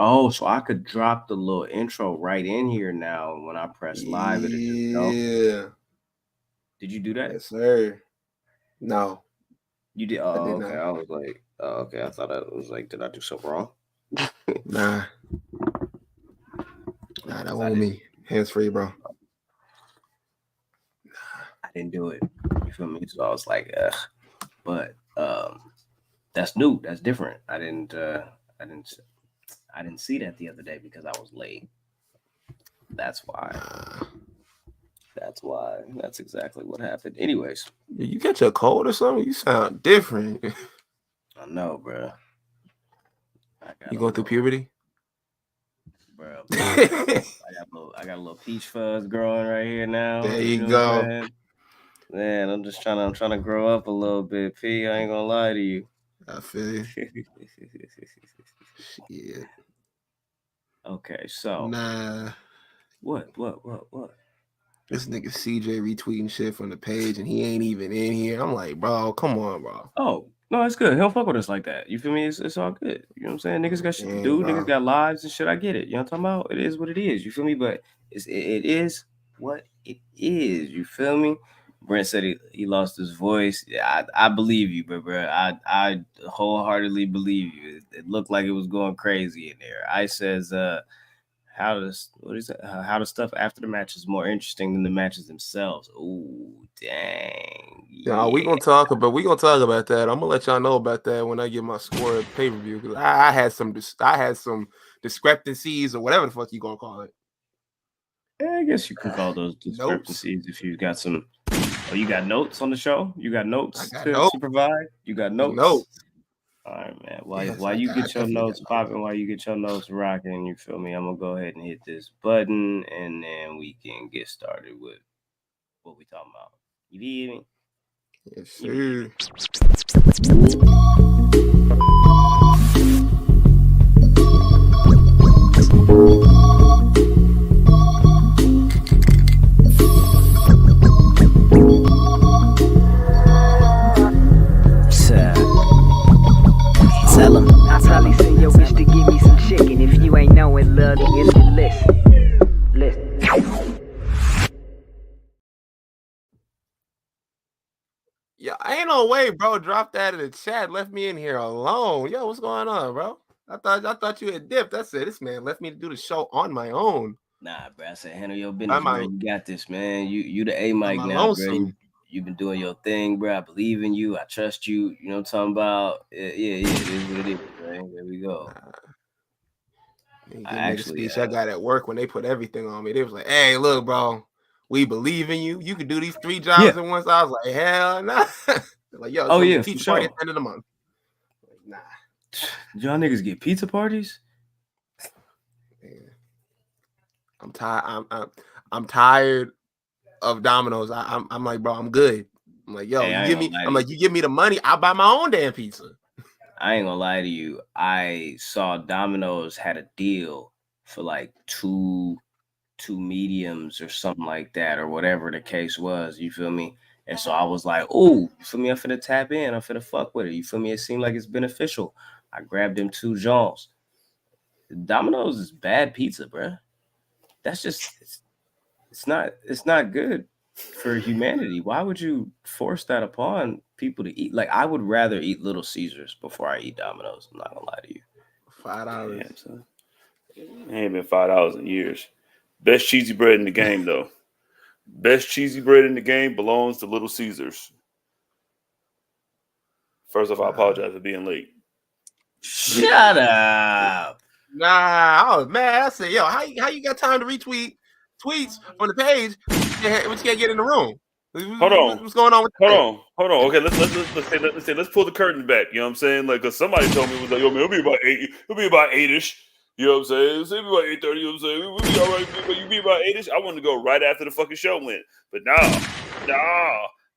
Oh, so I could drop the little intro right in here now. When I press live, it'll just go. Yeah. Did you do that? Yes, sir. No. You did. I did Oh, okay. not. I was like, oh, okay. I thought I was like, did I do something wrong? Nah, that Because won't me. Hands free, bro. I didn't do it. You feel me? So I was like, ugh. But that's new. That's different. I didn't see that the other day because I was late. That's why. That's why. That's exactly what happened. Anyways, You catch a cold or something? You sound different. I know, bro. You going through puberty? Bro, I got a little peach fuzz growing right here now. There you know go. what I'm saying? Man, I'm trying to grow up a little bit, P. I ain't gonna lie to you. I feel you. Shit. Okay, so Nah. what? This nigga CJ retweeting shit from the page and he ain't even in here. I'm like, bro, come on, bro. Oh, no, it's good. He don't fuck with us like that. You feel me? It's all good. You know what I'm saying? Niggas got shit to do. Bro. Niggas got lives and shit. I get it. You know what I'm talking about? It is what it is. You feel me? But it is what it is. You feel me? Brent said he lost his voice. Yeah, I believe you, bro. I wholeheartedly believe you. It looked like it was going crazy in there. I says, how the stuff after the match is more interesting than the matches themselves. Ooh, dang. Yeah, we gonna talk about that. I'm gonna let y'all know about that when I get my score of pay-per-view because I had some discrepancies or whatever the fuck you gonna call it. Yeah, I guess you can call those discrepancies if you got some. Oh, you got notes on the show? You got notes to provide? You got notes? All right, man. While you get your notes popping, while you get your notes rocking, you feel me? I'm gonna go ahead and hit this button, and then we can get started with what we talking about. You feel me? Yes, sir. Tell him. I probably send your bitch to give me some chicken. If you ain't know it, love, it's the list. Yeah, ain't no way, bro. Drop that in the chat. Left me in here alone. Yo, what's going on, bro? I thought you had dipped. That's it. This man left me to do the show on my own. Nah, bro. I said handle your business, bro. You got this, man. You the A mic now, lonesome. bro. You've been doing your thing, bro. I believe in you. I trust you. You know what I'm talking about? Yeah. It is what it is, bro. There we go. I got at work when they put everything on me. They was like, "Hey, look, bro, we believe in you. You can do these 3 jobs at once." I was like, "Hell no!" Nah. Like, yo, it's gonna be a pizza party at the end of the month. Like, nah, y'all niggas get pizza parties? Man. I'm tired. I'm tired of Domino's. I'm like, bro, I'm good. I'm like, yo, you give me the money, I'll buy my own damn pizza. I ain't gonna lie to you. I saw Domino's had a deal for like two mediums or something like that, or whatever the case was. You feel me? And so I was like, oh, you feel me? I'm finna tap in. I'm finna fuck with it. You feel me? It seemed like it's beneficial. I grabbed them 2 jaws. Domino's is bad pizza, bro. That's just it's not good for humanity. Why would you force that upon people to eat? Like, I would rather eat Little Caesars before I eat Domino's. I'm not gonna lie to you. $5. It ain't been $5 in years. Best cheesy bread in the game, though. Best cheesy bread in the game belongs to Little Caesars. First off, I apologize for being late. Shut up. Nah, I was mad. I said, yo, how you got time to retweet tweets on the page when you can't get in the room? Hold on. What's going on with that? Hold on. Okay, let's pull the curtain back. You know what I'm saying? Like, cause somebody told me it was like, yo, man, it'll be about 8. It'll be about 8ish. You know what I'm saying? It'll be about 8:30. You know what I'm saying? We'll be all right. You be about 8ish. I wanted to go right after the fucking show went, but nah.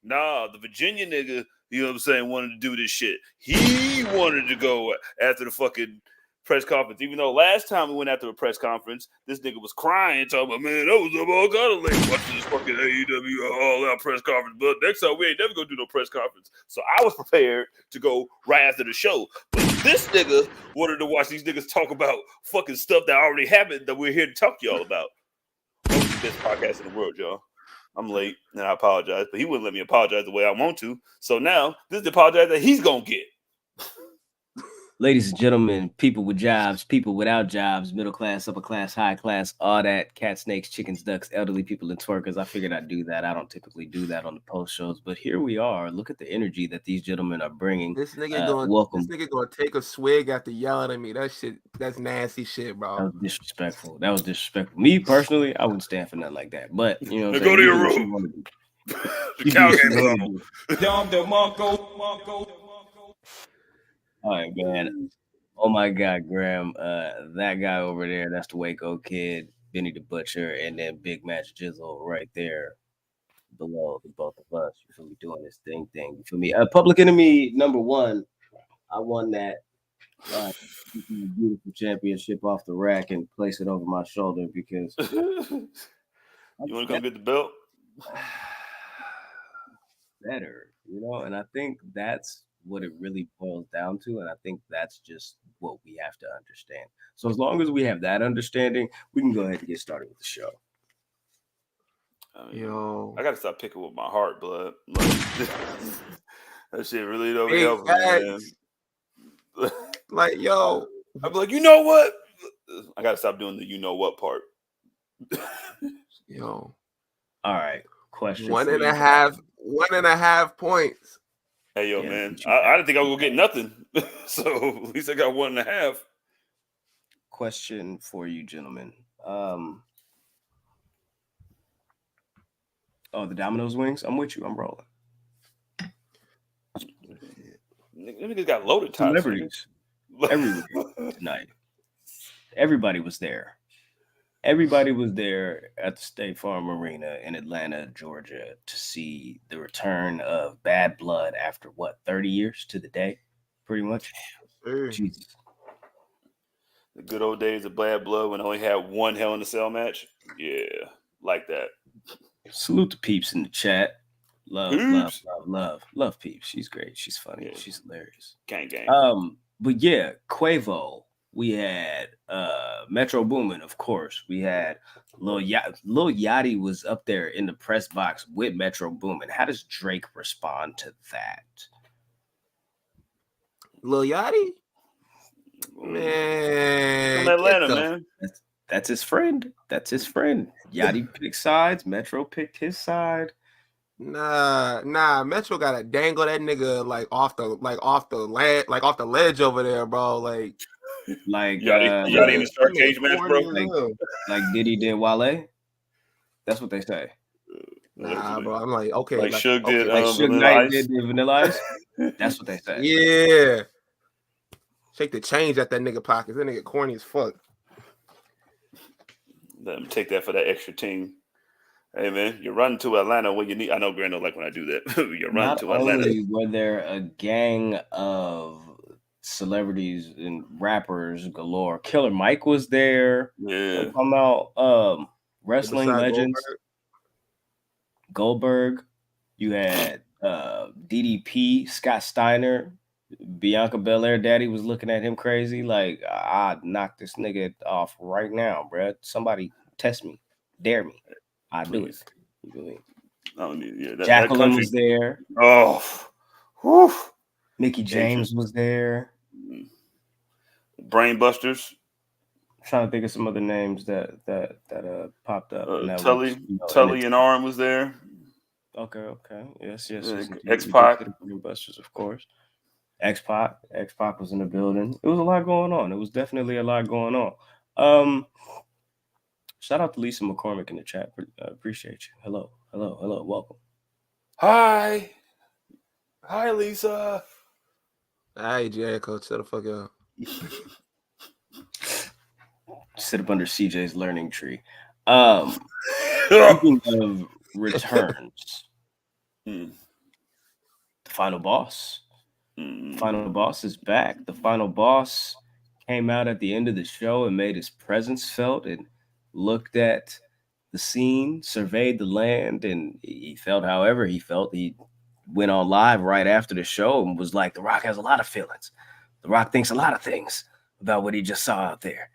The Virginia nigga, you know what I'm saying, wanted to do this shit. He wanted to go after the fucking press conference. Even though last time we went after a press conference, this nigga was crying, talking about, man, that was all kind of late watching this fucking AEW all-out press conference. But next time, we ain't never gonna do no press conference. So I was prepared to go right after the show. But this nigga wanted to watch these niggas talk about fucking stuff that already happened that we're here to talk to y'all about. That was the best podcast in the world, y'all. I'm late, and I apologize, but he wouldn't let me apologize the way I want to. So now, this is the apologize that he's gonna get. Ladies and gentlemen, people with jobs, people without jobs, middle class, upper class, high class, all that, cats, snakes, chickens, ducks, elderly people, and twerkers. I figured I'd do that. I don't typically do that on the post shows, but here we are. Look at the energy that these gentlemen are bringing. This nigga gonna take a swig after yelling at me. That's nasty shit, bro. That was disrespectful. Me personally, I wouldn't stand for nothing like that. But you know, go to your room. The cow game on. All right, man. Oh my God, Graham. That guy over there, that's the Waco Kid, Benny the Butcher, and then Big Match Jizzle right there below the both of us. You feel me doing this thing. You feel me? Public Enemy #1. I won that beautiful championship off the rack and place it over my shoulder because you want to come get the belt? Better, you know, and I think that's what it really boils down to, and I think that's just what we have to understand. So as long as we have that understanding, we can go ahead and get started with the show. Yo, I gotta stop picking with my heart, blood. That shit really don't help me, man. Like, yo, I'm like, you know what? I gotta stop doing the you know what part. Yo, all right. Question: 1.5 points. Hey, yo, man, I didn't think I was gonna get nothing, so at least I got 1.5. Question for you, gentlemen. The Domino's wings. I'm with you. I'm rolling. Niggas got loaded ties. Celebrities everywhere tonight. Everybody was there. Everybody was there at the State Farm Arena in Atlanta, Georgia, to see the return of Bad Blood after 30 years to the day, pretty much. Jesus. The good old days of Bad Blood when I only had one Hell in a Cell match. Yeah, like that. Salute the peeps in the chat. Love Peeps. She's great. She's funny. Yeah. She's hilarious. Gang. But yeah, Quavo. We had Metro Boomin, of course. We had Lil Yachty was up there in the press box with Metro Boomin. How does Drake respond to that? Lil Yachty? Man. From Atlanta, man. That's his friend. Yachty picked sides. Metro picked his side. Nah. Metro gotta dangle that nigga off the ledge over there, bro. Like Yachty in the Star Cage match, bro. Like Diddy did Wale. That's what they say. Nah, bro. I'm like, okay. Like Suge did, Suge Knight did Vanilla Ice. That's what they say. Yeah. Shake the change at that nigga pockets. That nigga corny as fuck. Let him take that for that extra ting. Hey, man, you're running to Atlanta when you need. I know Grant don't like when I do that. You're running to Atlanta. Only were there a gang of celebrities and rappers galore. Killer Mike was there. Yeah. Come out. Wrestling legends. Goldberg. You had DDP, Scott Steiner, Bianca Belair. Daddy was looking at him crazy. Like, I'd knock this nigga off right now, bruh. Somebody test me. Dare me. I do it. Jacqueline was there. Oh, whew. Mickey James was there. Brainbusters. I'm trying to think of some other names that popped up. Tully and Arm was there. Okay. Yes. X-Pac. Brainbusters, of course. X-Pac was in the building. It was a lot going on. It was definitely a lot going on. Shout out to Lisa McCormick in the chat. Appreciate you. Hello. Welcome. Hi, Lisa. Hi, Jericho. Shut the fuck up. Sit up under CJ's learning tree. Speaking of returns, the final boss. Final boss is back. The final boss came out at the end of the show and made his presence felt and looked at the scene, surveyed the land, and he felt however he felt. He went on live right after the show and was like, The Rock has a lot of feelings. The Rock thinks a lot of things about what he just saw out there.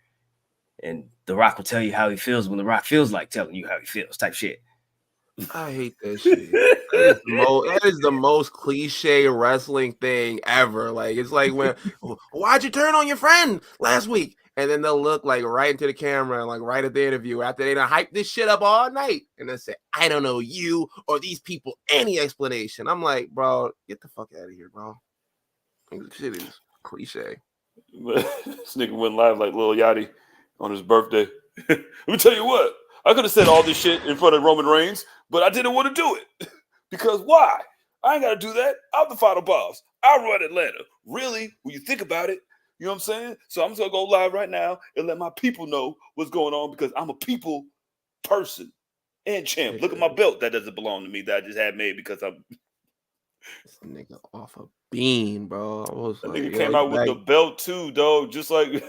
And The Rock will tell you how he feels when The Rock feels like telling you how he feels, type shit. I hate that shit. That is the most cliche wrestling thing ever. Like, it's like when, why'd you turn on your friend last week? And then they'll look like right into the camera and like right at the interview after they done hype this shit up all night. And then say, I don't know you or these people any explanation. I'm like, bro, get the fuck out of here, bro. Like, this shit is cliche. This nigga went live like Lil Yachty on his birthday. Let me tell you what. I could have said all this shit in front of Roman Reigns, but I didn't want to do it. Because why? I ain't got to do that. I'm the final boss. I run Atlanta. Really? When you think about it, you know what I'm saying? So I'm just going to go live right now and let my people know what's going on because I'm a people person and champ. Look at my belt. That doesn't belong to me that I just had made because I'm... This nigga off a beam, bro. That nigga came out with the belt too, dog. Just like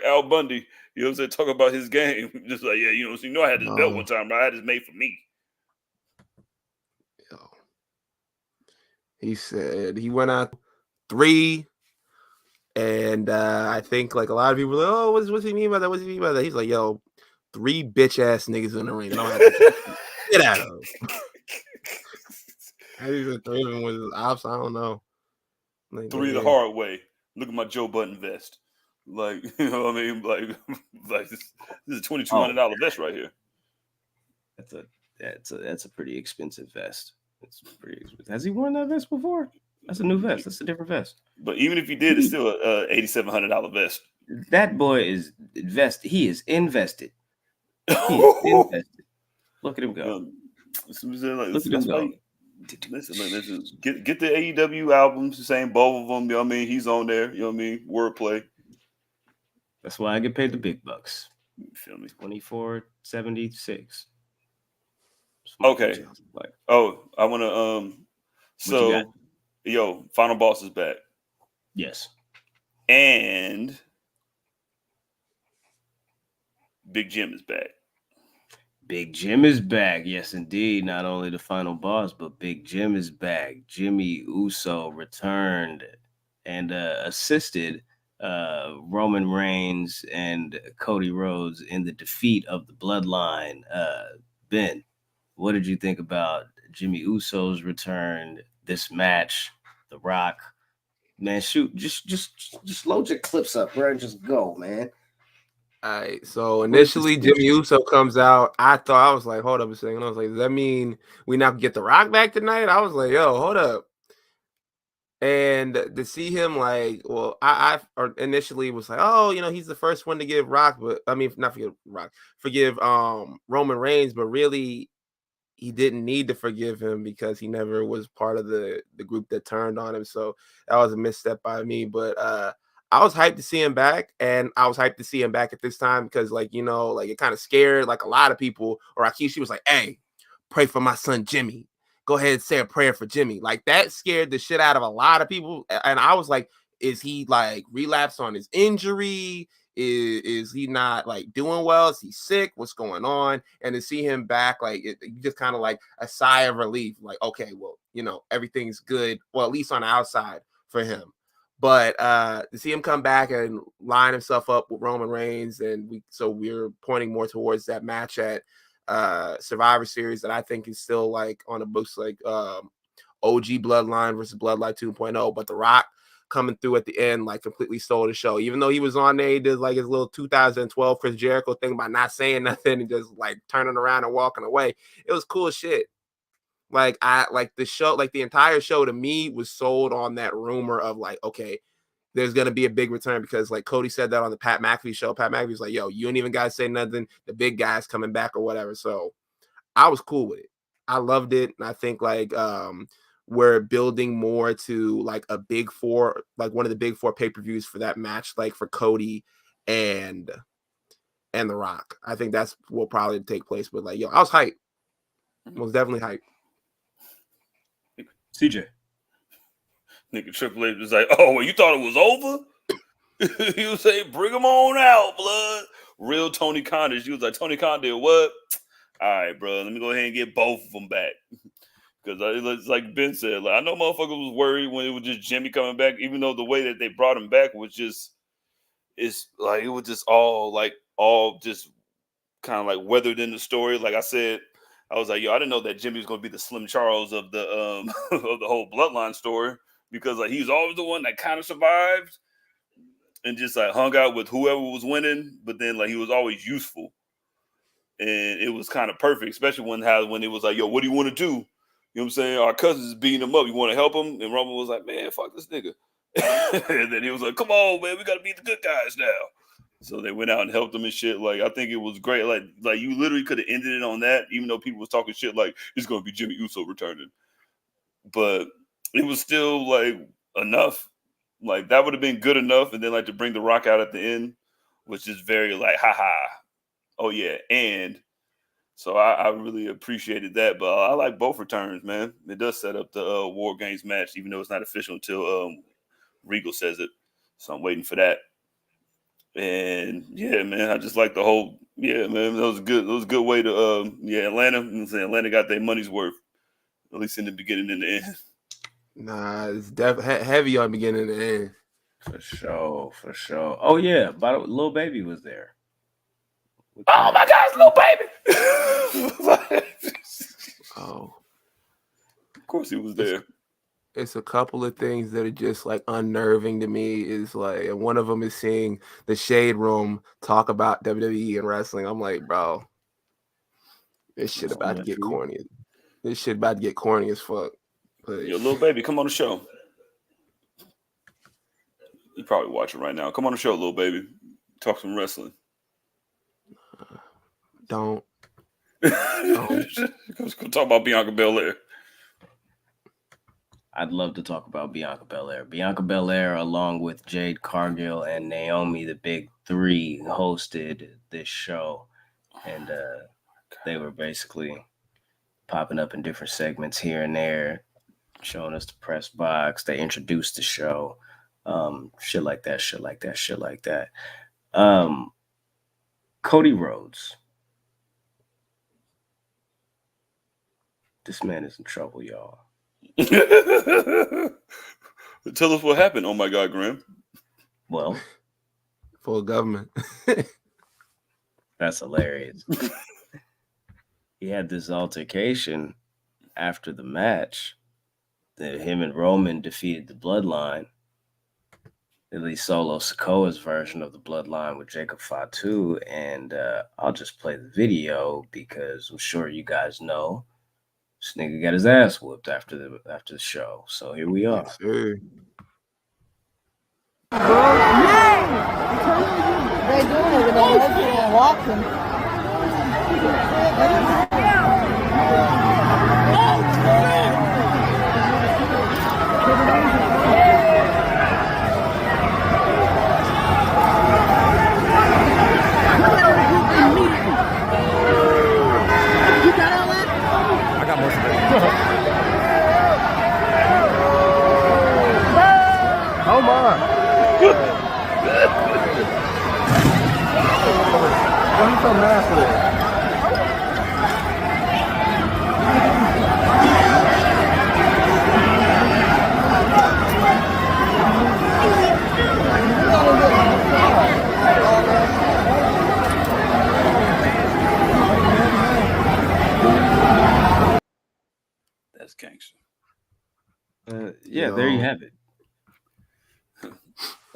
Al Bundy. You know what I'm saying? Talk about his game. Just like, yeah, you know I had this belt one time, but I had this made for me. Yo. He said he went out 3, and I think like a lot of people were like, oh, what's he mean by that? What's he mean by that? He's like, yo, 3 bitch ass niggas in the ring. Get out of him. I think 3 of them was his ops. I don't know. Like, 3 the hard way. Look at my Joe Button vest. Like, you know what I mean? Like this is a $2,200 vest right here. That's a pretty expensive vest. It's pretty expensive. Has he worn that vest before? That's a new vest. That's a different vest. But even if he did, it's still a $8,700 vest. That boy is invested. He is invested. He is invested. Look at him go. Look at him go. Listen, get the AEW albums, the same both of them. You know what I mean? He's on there. You know what I mean? Wordplay. That's why I get paid the big bucks. You feel me? $24.76. Okay. I want to So, yo, Final Boss is back. Yes. And Big Jim is back. Big Jim is back. Yes, indeed. Not only the Final Boss, but Big Jim is back. Jimmy Uso returned and assisted Roman Reigns and Cody Rhodes in the defeat of the Bloodline. Ben, what did you think about Jimmy Uso's return, this match, The Rock? Man, shoot, just load your clips up, bro, and just go, man. All right, so initially Jimmy Uso comes out. I was like, hold up a second. I was like, does that mean we now get The Rock back tonight? I was like, yo, hold up. And to see him like, well, I initially was like, oh, he's the first one to give Rock, but I mean, not forgive Rock, forgive Roman Reigns, but really he didn't need to forgive him because he never was part of the group that turned on him. So that was a misstep by me. But I was hyped to see him back, and I was hyped to see him back at this time because, like, it kind of scared like a lot of people. Or Akishi was like, hey, pray for my son Jimmy. Go ahead and say a prayer for Jimmy. Like, that scared the shit out of a lot of people. And I was like, is he like relapsed on his injury? Is he not like doing well? Is he sick? What's going on? And to see him back, like, it just kind of like a sigh of relief. Like, okay, well, everything's good. Well, at least on the outside for him. But to see him come back and line himself up with Roman Reigns, and we're pointing more towards that match at Survivor Series that I think is still like on the books, like OG Bloodline versus Bloodline 2.0. But The Rock coming through at the end, like, completely stole the show. Even though he was on there, he did like his little 2012 Chris Jericho thing by not saying nothing and just like turning around and walking away. It was cool shit. Like, the show, like the entire show to me was sold on that rumor of like, okay, there's going to be a big return because like Cody said that on the Pat McAfee show. Pat McAfee's like, yo, you ain't even got to say nothing. The big guy's coming back or whatever. So I was cool with it. I loved it. And I think like we're building more to like a big 4, like one of the big 4 pay-per-views for that match, like for Cody and The Rock. I think that's will probably take place. But like, yo, I was hyped. I was definitely hyped. CJ. Nigga Triple H was like, oh, well, you thought it was over? He was saying, bring him on out, blood. Real Tony Khan. She was like, Tony Khan did what? All right, bro. Let me go ahead and get both of them back. Because it's like Ben said, like, I know motherfuckers was worried when it was just Jimmy coming back, even though the way that they brought him back was just, it's like, it was just all just kind of like weathered in the story. Like I said, I was like, yo, I didn't know that Jimmy was going to be the Slim Charles of the of the whole Bloodline story, because like he was always the one that kind of survived and just like hung out with whoever was winning, but then like he was always useful, and it was kind of perfect, especially when it was like, yo, what do you want to do? You know what I'm saying? Our cousins is beating him up. You want to help him? And Roman was like, man, fuck this nigga. And then he was like, come on, man, we got to beat the good guys now. So they went out and helped him and shit. Like, I think it was great. Like you literally could have ended it on that, even though people was talking shit like it's going to be Jimmy Uso returning. But it was still like enough. Like that would have been good enough. And then like to bring The Rock out at the end was just very like, haha. Oh yeah. And so I really appreciated that. But I like both returns, man. It does set up the War Games match, even though it's not official until Regal says it. So I'm waiting for that. And yeah, man, I just like the whole. Yeah, man, that was good. It was a good way to. Atlanta. Atlanta got their money's worth, at least in the beginning and the end. Nah, it's heavy on beginning and end. For sure. Oh yeah, but Lil Baby was there. Oh my gosh, Lil Baby! Oh, of course he was there. It's a couple of things that are just like unnerving to me. Is like, and one of them is seeing the Shade Room talk about WWE and wrestling. I'm like, bro, this shit about to get corny. This shit about to get corny as fuck. But yo, Lil Baby, come on the show. You probably watching right now. Come on the show, Lil Baby. Talk some wrestling. Don't. Let's go talk about Bianca Belair. I'd love to talk about Bianca Belair. Bianca Belair, along with Jade Cargill and Naomi, the big three, hosted this show. And they were basically popping up in different segments here and there, showing us the press box. They introduced the show. Shit like that. Cody Rhodes. This man is in trouble, y'all. Tell us what happened. Oh my God, Graham. Well, full government. That's hilarious. He had this altercation after the match that him and Roman defeated the Bloodline. At least Solo Sikoa's version of the Bloodline with Jacob Fatu. And I'll just play the video because I'm sure you guys know this nigga got his ass whooped after the show. So here we are. Yes, sir. They doing it with their walking. I got most of it. Oh my! Why are you so mad for that? That's gangster. There you have it.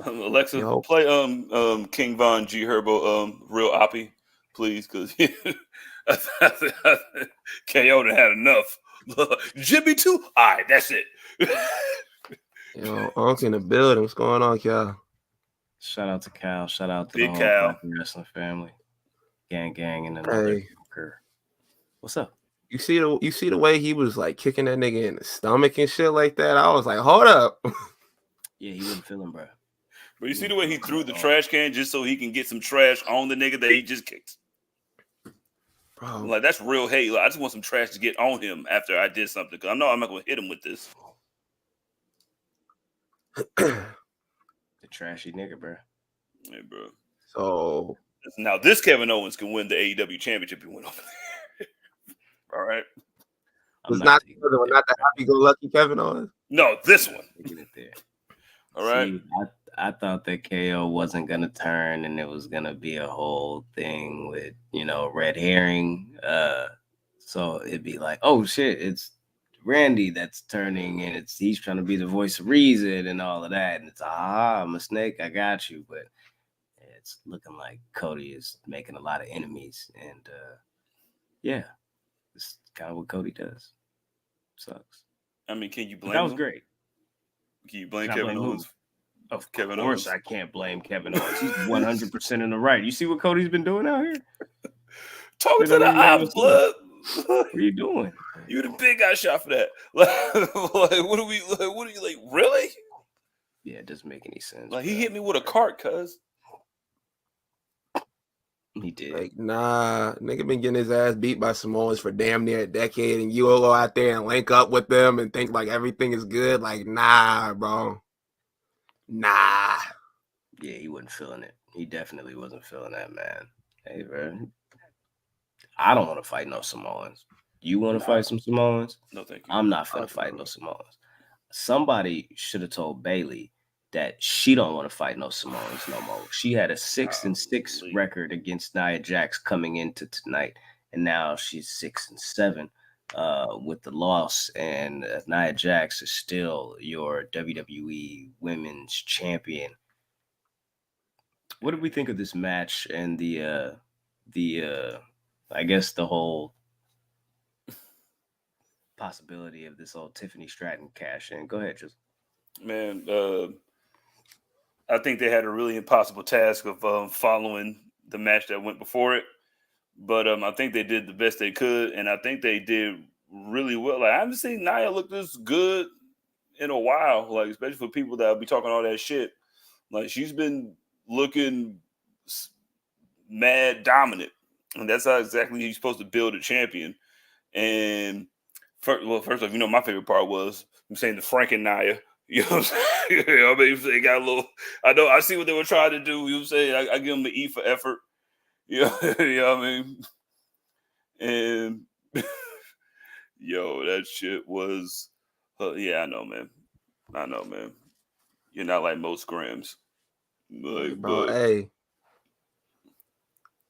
Alexa, play King Von G Herbo Real Oppie, please, because KO done had enough. Jimmy too? All right, that's it. Yo, Unc in the building. What's going on, Cal? Shout out to Cal. Shout out to Big the Cal. whole wrestling family. Gang, and another. Hey. What's up? You see the way he was like kicking that nigga in the stomach and shit like that? I was like, hold up. Yeah, he wasn't feeling, bro. But you see the way he threw the trash can just so he can get some trash on the nigga that he just kicked? Bro. Like, that's real hate. Like, I just want some trash to get on him after I did something, because I know I'm not going to hit him with this. The trashy nigga, bro. Yeah, bro. So now this Kevin Owens can win the AEW championship and win over there. All right. was not the happy-go-lucky Kevin Owens. No, this one. Taking it there. All right. See, I thought that KO wasn't gonna turn, and it was gonna be a whole thing with red herring. So it'd be like, oh shit, it's Randy that's turning, and he's trying to be the voice of reason and all of that, and it's I'm a snake, I got you, but it's looking like Cody is making a lot of enemies, and yeah, it's kind of what Cody does. Sucks. I mean, can you blame that was him? Great. Can you blame Kevin Owens? Of course, I can't blame Kevin Owens. He's 100% in the right. You see what Cody's been doing out here? Talking to the eye, blood. What are you doing? You the big guy shot for that. Like, what are you like? Really? Yeah, it doesn't make any sense. Like, he hit me with a cart, cuz. He did. Like, nah, nigga been getting his ass beat by Samoans for damn near a decade, and you will go out there and link up with them and think like everything is good. Like, nah, bro. Nah. Yeah, he wasn't feeling it. He definitely wasn't feeling that, man. Hey, bro. I don't want to fight no Samoans. You want to fight some Samoans? No, thank you. I'm not finna fight no Samoans. Somebody should have told Bayley that she don't want to fight no Samoans no more. She had a 6-6 record against Nia Jax coming into tonight, and now she's 6-7 with the loss. And Nia Jax is still your WWE Women's Champion. What did we think of this match and the I guess the whole possibility of this old Tiffany Stratton cash in? Go ahead, just man. I think they had a really impossible task of following the match that went before it, but I think they did the best they could, and I think they did really well. Like, I haven't seen Nia look this good in a while, like especially for people that will be talking all that shit. Like, she's been looking mad dominant, and that's how exactly you're supposed to build a champion. And first off, my favorite part was I'm saying the Frank and Nia. You know what I'm saying? I mean, they got a little. I know. I see what they were trying to do. You know what I'm saying? I give them the E for effort. You know what I mean? And yo, that shit was. Yeah, I know, man. You're not like most Grams. Like, bro, hey,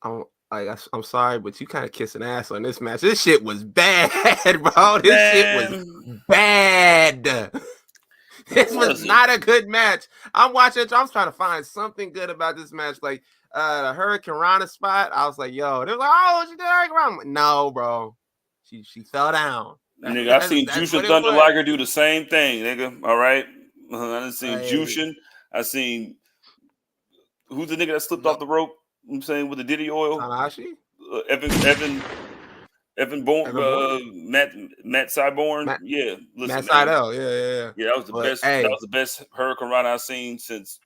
I'm sorry, but you kind of kissing ass on this match. This shit was bad, bro. This shit was bad. This was not a good match. I'm watching it. I'm trying to find something good about this match. Like the Hurricane Rana spot. I was like, yo, they're like, oh, she did Hurricane Rana. No, bro. She fell down. Nigga, I've seen Jushin Thunder Liger do the same thing, nigga. All right. I've seen Jushin. I've seen who's the nigga that slipped off the rope? I'm saying with the Diddy oil. Tanahashi? Evan Bourne, Matt Cyborn, yeah. Listen, Matt Sydal, yeah. Yeah, that was the best. Hey. That was the best Hurricane Rana I've seen since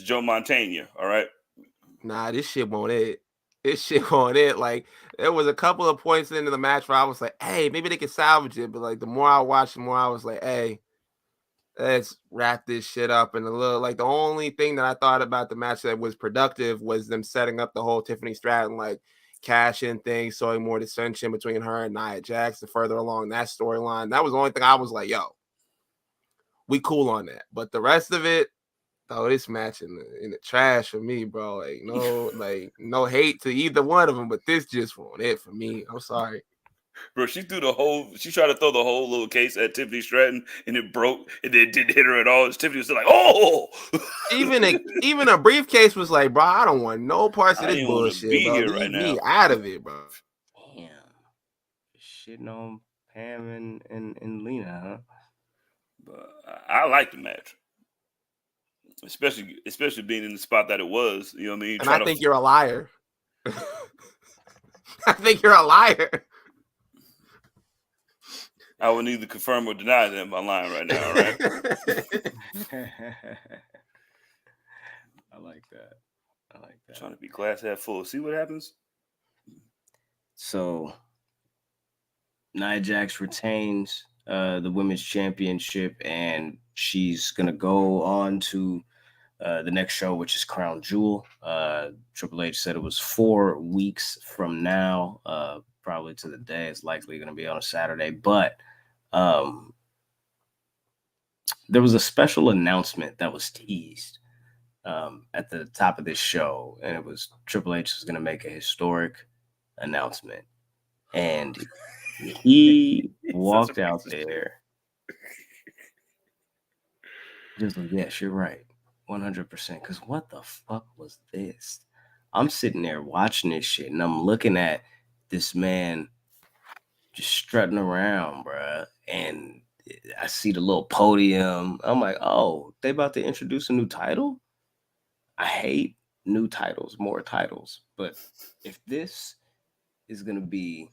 Joe Montana. All right. Nah, this shit won't it. This shit won't it. Like, there was a couple of points into the match where I was like, hey, maybe they can salvage it. But like, the more I watched, the more I was like, hey, let's wrap this shit up. And the only thing that I thought about the match that was productive was them setting up the whole Tiffany Stratton cash in thing, showing more dissension between her and Nia Jax, and further along that storyline. That was the only thing I was like, yo, we cool on that. But the rest of it, this match in the trash for me, bro. No hate to either one of them, but this just wasn't it for me. I'm sorry. Bro, she tried to throw the whole little case at Tiffany Stratton, and it broke, and it didn't hit her at all. Tiffany was like, oh! even a briefcase was like, bro, I don't want no parts of this bullshit, bro. Leave me out of it, bro. Damn. Shitting on Pam and Lena, huh? But I like the match. Especially being in the spot that it was. You know what I mean? And I think you're a liar. I think you're a liar. I would neither confirm or deny that in my line right now, all right? I like that. Trying to be glass half full. See what happens? So, Nia Jax retains the women's championship, and she's going to go on to the next show, which is Crown Jewel. Triple H said it was 4 weeks from now, probably to the day. It's likely going to be on a Saturday, but there was a special announcement that was teased at the top of this show, and it was Triple H was going to make a historic announcement, and he walked out there. Just like, yes, you're right, 100%. Because what the fuck was this? I'm sitting there watching this shit, and I'm looking at this man just strutting around, bruh, and I see the little podium. I'm like, oh, they about to introduce a new title? I hate new titles, more titles. But if this is going to be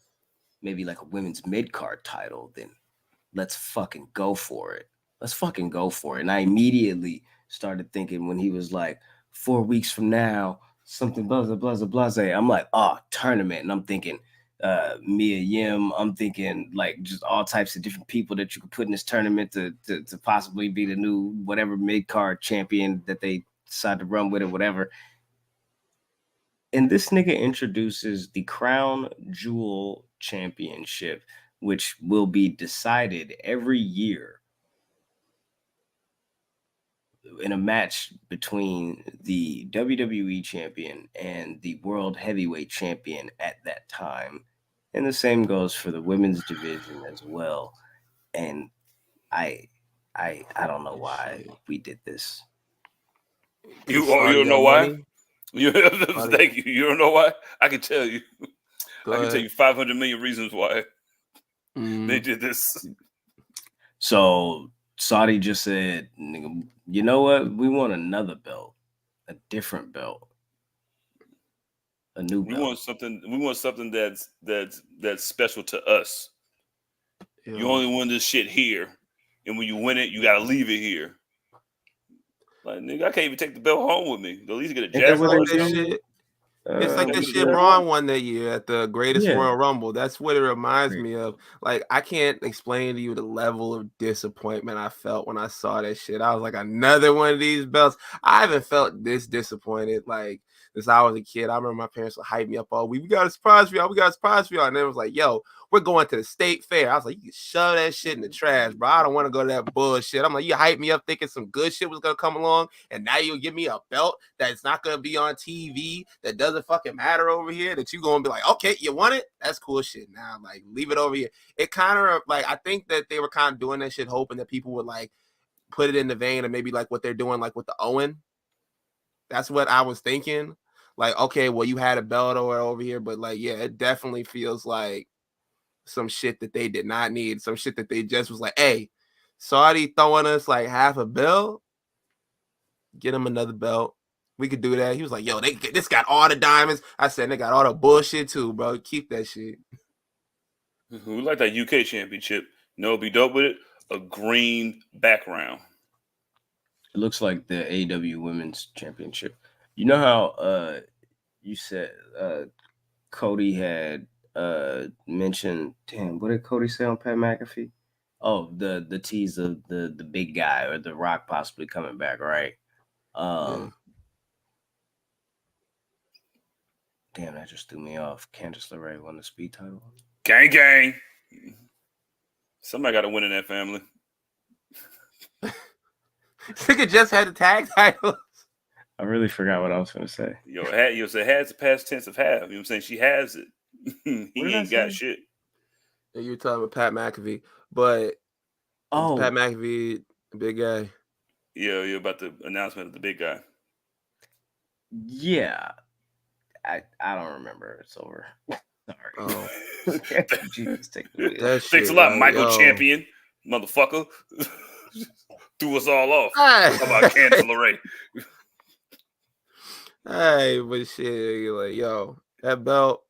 maybe like a women's mid-card title, then let's fucking go for it. Let's fucking go for it. And I immediately started thinking when he was like, 4 weeks from now, something blah, blah, blah, blah, blah. I'm like, oh, tournament. And I'm thinking Mia Yim. I'm thinking like just all types of different people that you could put in this tournament to possibly be the new whatever mid-card champion that they decide to run with or whatever. And this nigga introduces the Crown Jewel Championship, which will be decided every year in a match between the WWE champion and the World Heavyweight champion at that time. And the same goes for the women's division as well. And I don't know why we did this. You don't know why? Thank you. You don't know why? I can tell you. I can tell you 500 million reasons why they did this. So Saudi just said, you know what? We want another belt, a different belt, a new belt. We want something that's special to us. Yeah. You only win this shit here, and when you win it, you gotta leave it here. Like, nigga, I can't even take the belt home with me. At least get a Jaguar. It's like the shit Braun won that year at the Greatest Royal Rumble. That's what it reminds me of. Like, I can't explain to you the level of disappointment I felt when I saw that shit. I was like, another one of these belts. I haven't felt this disappointed like since I was a kid. I remember my parents would hype me up all week. We got a surprise for y'all. We got a surprise for y'all. And then it was like, yo, we're going to the state fair. I was like, you can shove that shit in the trash, bro. I don't want to go to that bullshit. I'm like, you hyped me up thinking some good shit was going to come along. And now you'll give me a belt that's not going to be on TV, that doesn't fucking matter over here, that you going to be like, okay, you want it? That's cool shit. Now, like, leave it over here. It kind of, like, I think that they were kind of doing that shit, hoping that people would, like, put it in the vein of maybe, like, what they're doing, like, with the Owen. That's what I was thinking. Like, okay, well, you had a belt over here, but, like, yeah, it definitely feels like some shit that they did not need, some shit that they just was like, hey, Saudi throwing us, like, half a belt, get him another belt. We could do that. He was like, yo, this got all the diamonds. I said, they got all the bullshit too, bro. Keep that shit. We like that UK championship. No, be dope with it. A green background. It looks like the AEW Women's Championship. You know how you said Cody had mentioned, damn, what did Cody say on Pat McAfee? Oh, the tease of the big guy or The Rock possibly coming back, right? Damn, that just threw me off. Candice LeRae won the speed title. Gang, gang. Somebody got to win in that family. Nigga just had the tag titles. I really forgot what I was going to say. Yo, has the past tense of have. You know what I'm saying? She has it. He ain't got shit. You're talking about Pat McAfee, but Pat McAfee, the big guy. Yeah, you're about the announcement of the big guy. Yeah. I don't remember. It's over. Sorry. Oh. Jesus, Thanks a lot, Michael Champion, motherfucker. Threw us all off. How about Candice LeRae? Hey, but shit, you're like, yo, that belt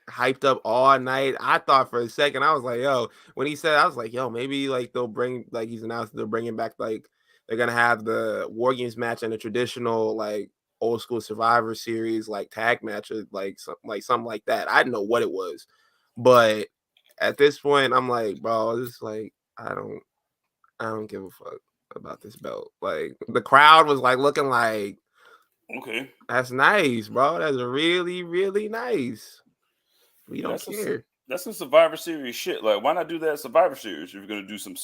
hyped up all night. I thought for a second, I was like, yo, when he said, I was like, yo, maybe like they'll bring, like he's announced they're bringing back, like they're gonna have the War Games match and a traditional like old school Survivor Series like tag match or like something like that. I didn't know what it was, but at this point, I'm like, bro, this is like I don't give a fuck. about this belt. Like the crowd was like looking like, okay, that's nice, bro. That's really, really nice. We don't care. That's some Survivor Series shit. Like, why not do that at Survivor Series if you're gonna do some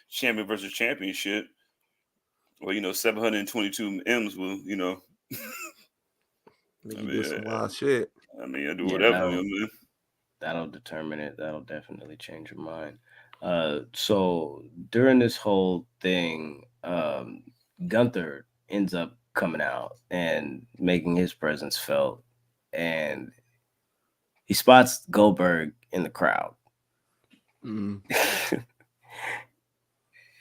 champion versus champion shit? Well, 722 M's will, Nigga do some wild shit. I mean, I do whatever. That'll determine it. That'll definitely change your mind. So during this whole thing, Gunther ends up coming out and making his presence felt, and he spots Goldberg in the crowd.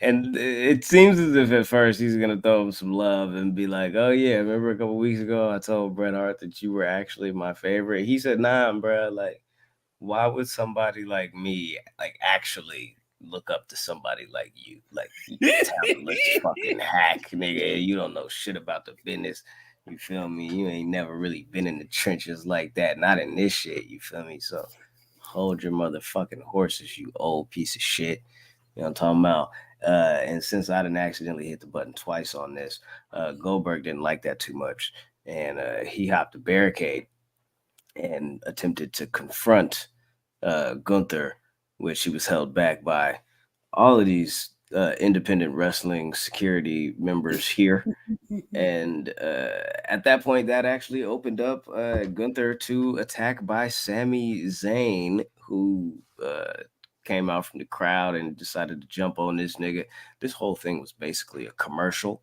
And it seems as if at first he's going to throw him some love and be like, oh, yeah, remember a couple weeks ago I told Bret Hart that you were actually my favorite? He said, nah, bro, like, why would somebody like me, like, actually look up to somebody like you? Like, you talentless fucking hack, nigga. You don't know shit about the business. You feel me? You ain't never really been in the trenches like that. Not in this shit, you feel me? So hold your motherfucking horses, you old piece of shit. You know what I'm talking about? And since I didn't accidentally hit the button twice on this, Goldberg didn't like that too much. And he hopped the barricade and attempted to confront Gunther, which he was held back by all of these independent wrestling security members here. And at that point, that actually opened up Gunther to attack by Sami Zayn, who came out from the crowd and decided to jump on this nigga. This whole thing was basically a commercial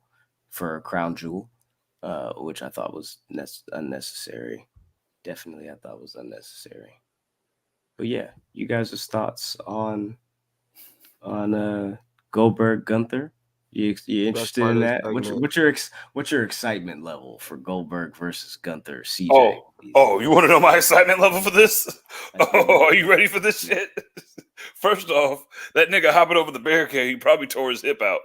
for Crown Jewel, which I thought was unnecessary. Definitely, I thought was unnecessary. But yeah, you guys' thoughts on Goldberg Gunther? You interested in that? What's your excitement level for Goldberg versus Gunther? CJ. Oh, you want to know my excitement level for this? Oh, are you ready for this shit? First off, that nigga hopping over the barricade, he probably tore his hip out.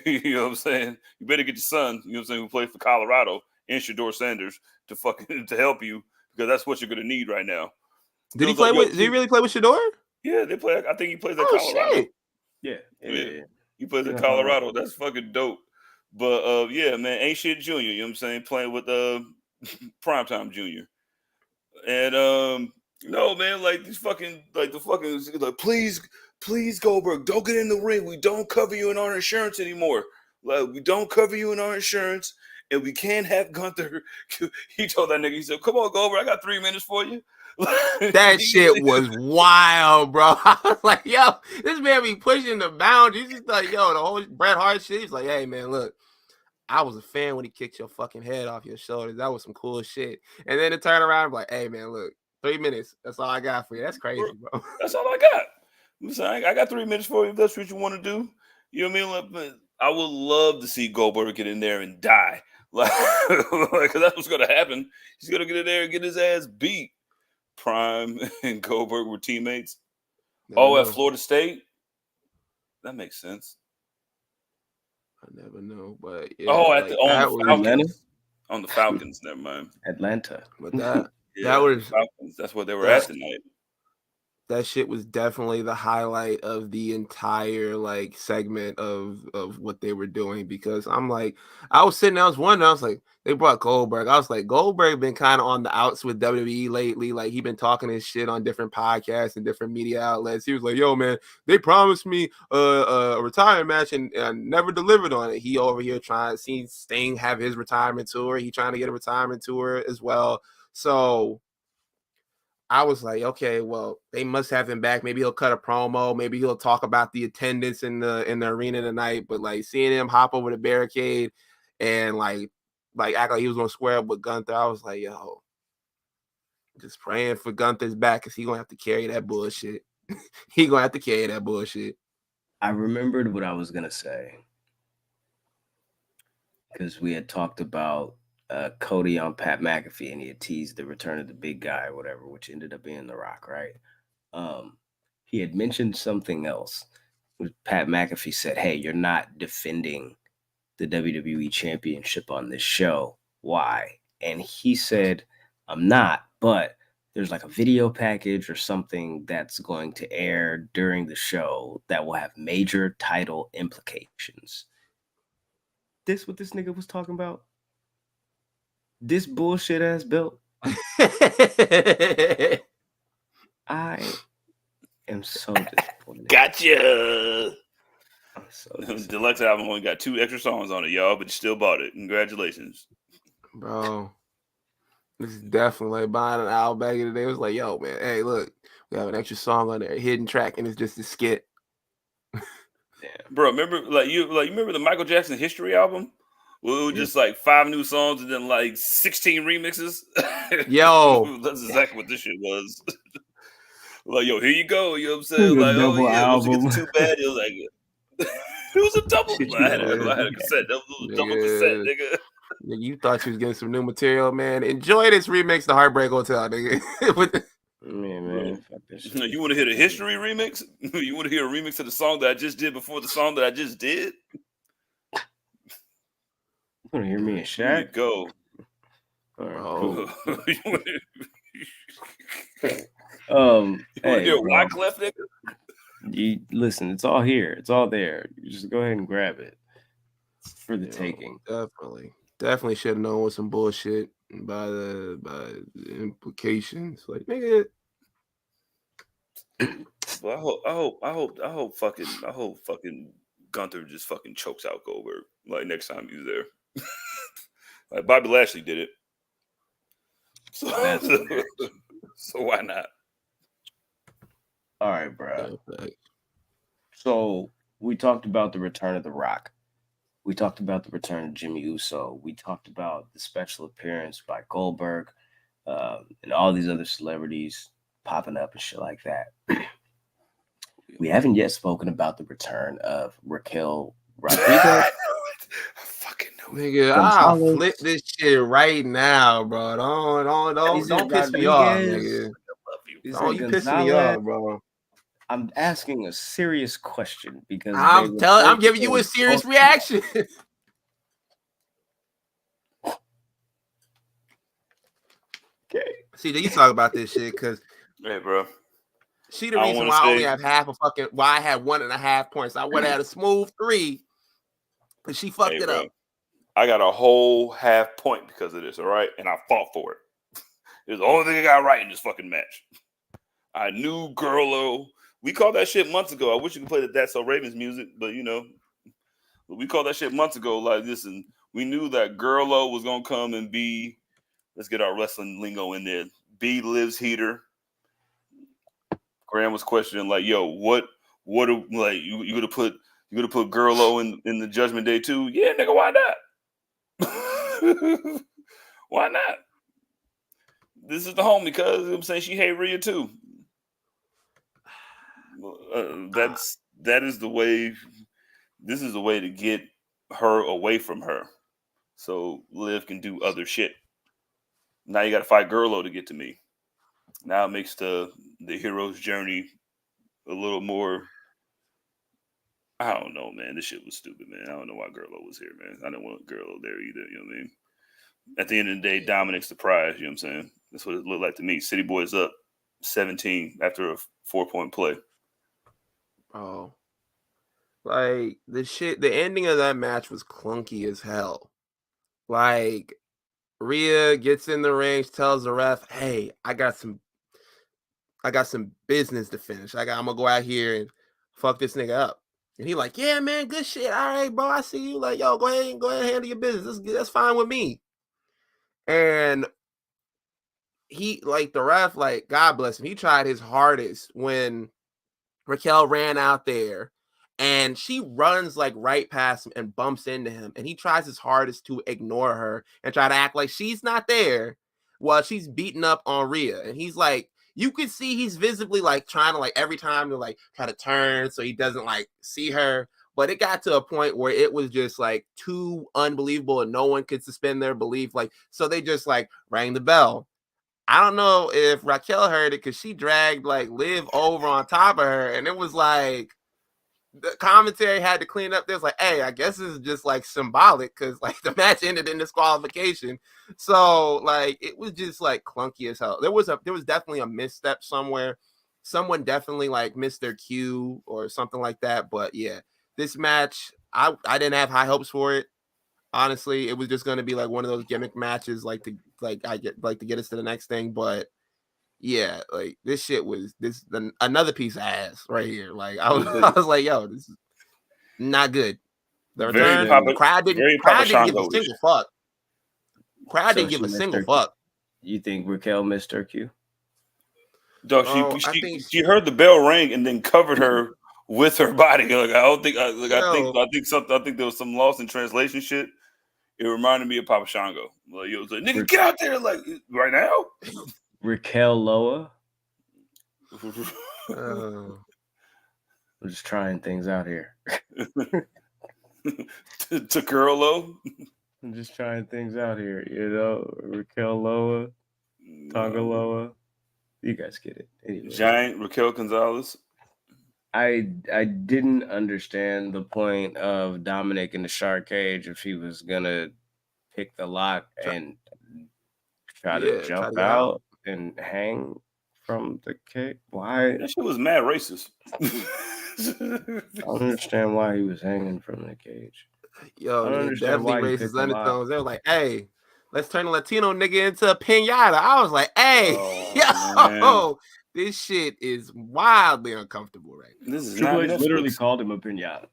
You know what I'm saying? You better get your son, you know what I'm saying, who plays for Colorado, and Shador Sanders to help you, because that's what you're gonna need right now. Did he really play with Shador? Yeah, they play. I think he plays at Colorado. Shit. Yeah. He plays in Colorado. That's fucking dope. But yeah, man, ain't shit junior, you know what I'm saying? Playing with Primetime Junior. And no, man, like these fucking please Goldberg, don't get in the ring. We don't cover you in our insurance anymore. Like, we don't cover you in our insurance, and we can't have Gunther. He told that nigga, he said, come on, Goldberg, I got 3 minutes for you. That shit was wild, bro. I was like, yo, this man be pushing the boundaries. He's like, yo, the whole Bret Hart shit. He's like, hey, man, look, I was a fan when he kicked your fucking head off your shoulders. That was some cool shit. And then to turn around and be like, hey, man, look, 3 minutes. That's all I got for you. That's crazy, bro. That's all I got. I'm saying, I got 3 minutes for you if that's what you want to do. You know what I mean? Like, I would love to see Goldberg get in there and die. Like, because that's what's going to happen. He's going to get in there and get his ass beat. Prime and Goldberg were teammates. At Florida State? That makes sense. I never know, but yeah. On the Falcons. On the Falcons, never mind. Atlanta. But that was Falcons. That's what they were at tonight. That shit was definitely the highlight of the entire like segment of what they were doing, because I'm like, I was sitting there, I was wondering, I was like, they brought Goldberg. I was like, Goldberg been kind of on the outs with WWE lately. Like, he been talking his shit on different podcasts and different media outlets. He was like, yo, man, they promised me a retirement match and never delivered on it. He over here trying to see Sting have his retirement tour. He trying to get a retirement tour as well. So I was like, okay, well, they must have him back. Maybe he'll cut a promo. Maybe he'll talk about the attendance in the arena tonight. But like, seeing him hop over the barricade and like act like he was gonna square up with Gunther, I was like, yo, just praying for Gunther's back, because he's gonna have to carry that bullshit. He gonna have to carry that bullshit. I remembered what I was gonna say, because we had talked about Cody on Pat McAfee, and he had teased the return of the big guy or whatever, which ended up being The Rock, right? He had mentioned something else. Pat McAfee said, hey, you're not defending the WWE Championship on this show. Why? And he said, I'm not, but there's like a video package or something that's going to air during the show that will have major title implications. This what this nigga was talking about? This bullshit ass belt. I am so disappointed. Gotcha. I'm so The Deluxe album only got 2 extra songs on it, y'all, but you still bought it. Congratulations. Bro. This is definitely like buying an album back in the day. It was like, yo, man, hey, look, we have an extra song on there, a hidden track, and it's just a skit. Yeah. Bro, remember you remember the Michael Jackson History album? Well, it was just like 5 new songs and then like 16 remixes. Yo, that's exactly what this shit was. Like, yo, here you go. You know what I'm saying? Like, double once you album. get too bad, it was like it was a double. I had a cassette. That was a double cassette, nigga. You thought you was getting some new material, man. Enjoy this remix to Heartbreak Hotel, nigga. Man, fuck this shit. You want to hear the history remix? You want to hear a remix of the song that I just did before the song that I just did? You want to hear me and Shaq? Here you go. All right, cool. You want to hear Wyclef, nigga? You listen, it's all here. It's all there. You just go ahead and grab it. It's for the taking. Definitely should have known with some bullshit by the implications. Like, nigga. Well, I hope fucking Gunther just fucking chokes out Goldberg like next time he's there. Like Bobby Lashley did it. So why not? All right, bro. So we talked about the return of The Rock. We talked about the return of Jimmy Uso. We talked about the special appearance by Goldberg and all these other celebrities popping up and shit like that. We haven't yet spoken about the return of Raquel Rodriguez. Fucking nigga, I'll flip this shit right now, bro. Don't piss me off, nigga. Don't you piss me off, bro. I'm asking a serious question because I'm giving you a serious reaction. Okay. See, you talk about this shit because, hey, bro, she the reason why I only have why I had 1.5 points. I would have had a smooth 3, but she fucked it up. I got a whole half point because of this, all right? And I fought for it. It was the only thing I got right in this fucking match. I knew Girlo. We called that shit months ago. I wish you could play That's So Ravens music, but we called that shit months ago. Like, listen, we knew that Girlo was gonna come and be. Let's get our wrestling lingo in there. Be Liv's heater. Graham was questioning, like, yo, what like you gonna put Girlo in the Judgment Day too? Yeah, nigga, why not? Why not? This is the homie because I'm saying she hate Rhea too. That is the way. This is the way to get her away from her, so Liv can do other shit. Now you got to fight Girlo to get to me. Now it makes the hero's journey a little more. I don't know, man. This shit was stupid, man. I don't know why Girlo was here, man. I didn't want Girlo there either. You know what I mean? At the end of the day, Dominic's the prize. You know what I'm saying? That's what it looked like to me. City Boys up 17 after a 4-point play. Oh, like the ending of that match was clunky as hell. Like, Rhea gets in the ring, tells the ref, "Hey, I got some business to finish. I'm gonna go out here and fuck this nigga up." And he like, "Yeah, man, good shit. All right, bro, I see you. Like, yo, go ahead and handle your business. That's fine with me." And he, like, the ref, like, God bless him, he tried his hardest when Raquel ran out there and she runs like right past him and bumps into him. And he tries his hardest to ignore her and try to act like she's not there while she's beating up on Rhea. And he's like, you could see he's visibly like trying to like every time to like try to turn so he doesn't like see her. But it got to a point where it was just like too unbelievable and no one could suspend their belief. Like, so they just like rang the bell. I don't know if Raquel heard it because she dragged like Liv over on top of her, and it was like, the commentary had to clean up this. Like, hey, I guess this is just like symbolic because like the match ended in disqualification. So like it was just like clunky as hell. There was definitely a misstep somewhere. Someone definitely like missed their cue or something like that. But yeah, this match, I didn't have high hopes for it. Honestly, it was just going to be like one of those gimmick matches, to get us to the next thing. But yeah, like this shit was another piece of ass right here. Like I was like, yo, this is not good. The return, crowd didn't give a single fuck. Crowd didn't give a single fuck. You think Raquel missed her cue? Dog, she heard the bell ring and then covered her with her body. Like I think there was some loss in translation shit. It reminded me of Papa Shango. Like it was like, nigga, get out there, like right now. Raquel Loa. I'm just trying things out here. Takurolo. I'm just trying things out here, you know. Raquel Loa, Tonga Loa. You guys get it. Anyway. Giant Raquel Gonzalez. I didn't understand the point of Dominic in the shark cage if he was gonna pick the lock and try to jump out and hang from the cage. Why? That shit was mad racist. I don't understand why he was hanging from the cage. Yo, definitely racist undertones. They were like, hey, let's turn a Latino nigga into a pinata. I was like, hey, yo, this shit is wildly uncomfortable right now. This is Triple H literally called him a pinata.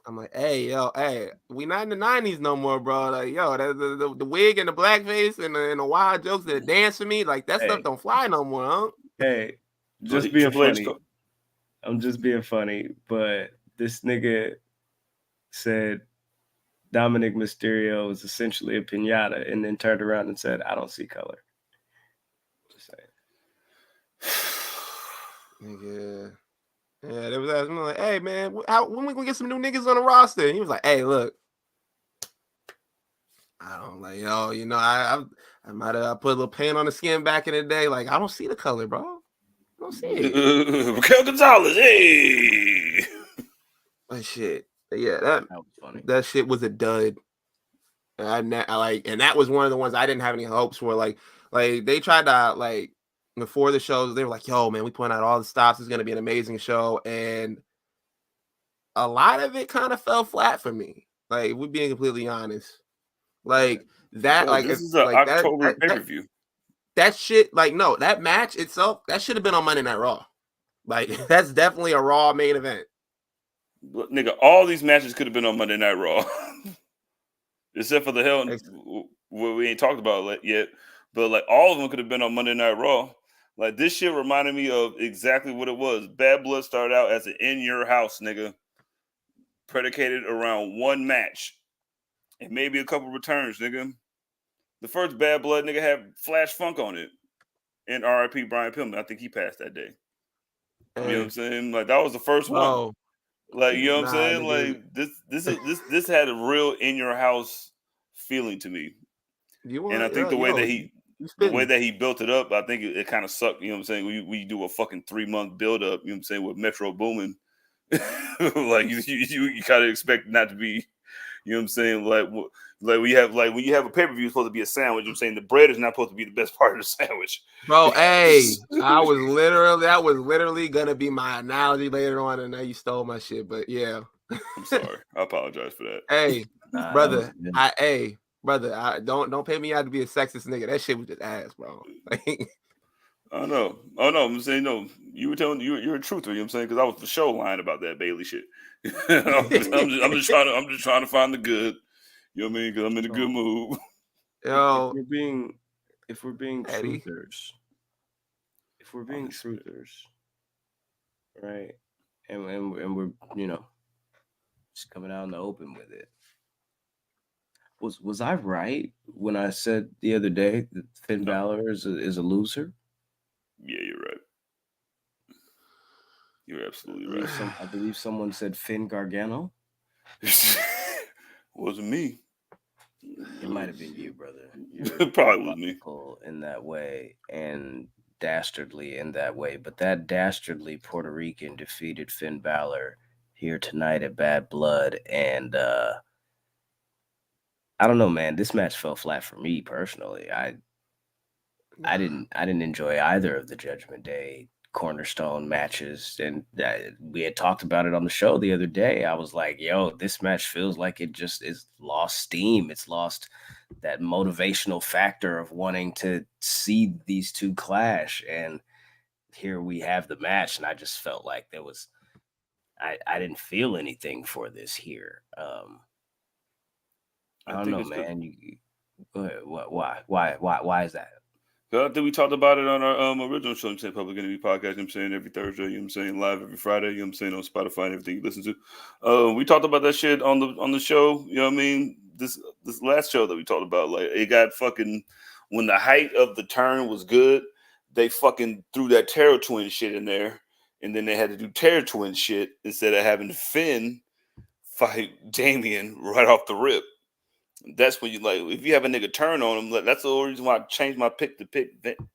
I'm like, hey, we not in the 90s no more, bro. Like, yo, the wig and the blackface and the wild jokes that dance for me, like that stuff don't fly no more, huh? Hey, just being funny. I'm just being funny, but this nigga said Dominic Mysterio was essentially a pinata and then turned around and said, I don't see color. Just saying. Nigga. Yeah, they was asking me like, hey, man, when we gonna get some new niggas on the roster? And he was like, hey, look. I don't like, yo, you know, I might have put a little paint on the skin back in the day. Like, I don't see the color, bro. I don't see it. Raquel Gonzalez, hey. But shit. Yeah, that was funny. That shit was a dud. And that was one of the ones I didn't have any hopes for. Like they tried to like before the shows, they were like, yo, man, we point out all the stops. It's gonna be an amazing show. And a lot of it kind of fell flat for me. Like, we're being completely honest. Like that, this is an October pay-per-view. That shit, like, no, that match itself, that should have been on Monday Night Raw. Like, that's definitely a Raw main event. But, nigga, all these matches could have been on Monday Night Raw. Except for the hell what we ain't talked about yet. But, like, all of them could have been on Monday Night Raw. Like, this shit reminded me of exactly what it was. Bad Blood started out as an in-your-house, nigga. Predicated around one match. And maybe a couple returns, nigga. The first Bad Blood nigga had Flash Funk on it. And R.I.P. Brian Pillman. I think he passed that day. You know what I'm saying? Like, that was the first one. Like, you know what I'm saying? Nigga. Like, this had a real in-your-house feeling to me. And I think the way that he built it up, I think it kind of sucked. You know what I'm saying? We do a fucking 3-month build-up, you know what I'm saying, with Metro Boomin. Like, you kind of expect not to be, you know what I'm saying? Like when you have a pay-per-view, it's supposed to be a sandwich. I'm saying the bread is not supposed to be the best part of the sandwich. Bro, hey, that was literally gonna be my analogy later on, and now you stole my shit. But yeah. I'm sorry. I apologize for that. Hey, brother, don't pay me out to be a sexist nigga. That shit was just ass, bro. Like, I know. Oh no, I'm saying no. You were telling you're a truther. You know what I'm saying? Because I was for sure lying about that Bailey shit. I'm just trying to find the good. You know what I mean? Because I'm in a good mood. Yo, if we're being truthers, right? And we're, you know, just coming out in the open with it. Was I right when I said the other day that Finn Balor is a loser? Yeah, you're right. You're absolutely right. I believe someone said Finn Gargano. Wasn't me. It might have been you, brother. It probably was me. In that way, and dastardly in that way, but that dastardly Puerto Rican defeated Finn Balor here tonight at Bad Blood, and I don't know, man. This match fell flat for me personally. I didn't enjoy either of the Judgment Day cornerstone matches, and we had talked about it on the show the other day. I was like, yo, this match feels like it just is lost steam. It's lost that motivational factor of wanting to see these two clash, and here we have the match, and I just felt like there was I didn't feel anything for this here. I don't know, man. You go ahead. Why is that? I think we talked about it on our original show, I'm saying Public Enemy Podcast, I'm saying every Thursday, I'm saying live every Friday, I'm saying on Spotify and everything you listen to. We talked about that shit on the show, you know what I mean? This last show that we talked about, like it got fucking when the height of the turn was good, they fucking threw that Terror Twin shit in there, and then they had to do Terror Twin shit instead of having Finn fight Damian right off the rip. That's when you like, if you have a nigga turn on him, like, that's the only reason why I changed my pick to pick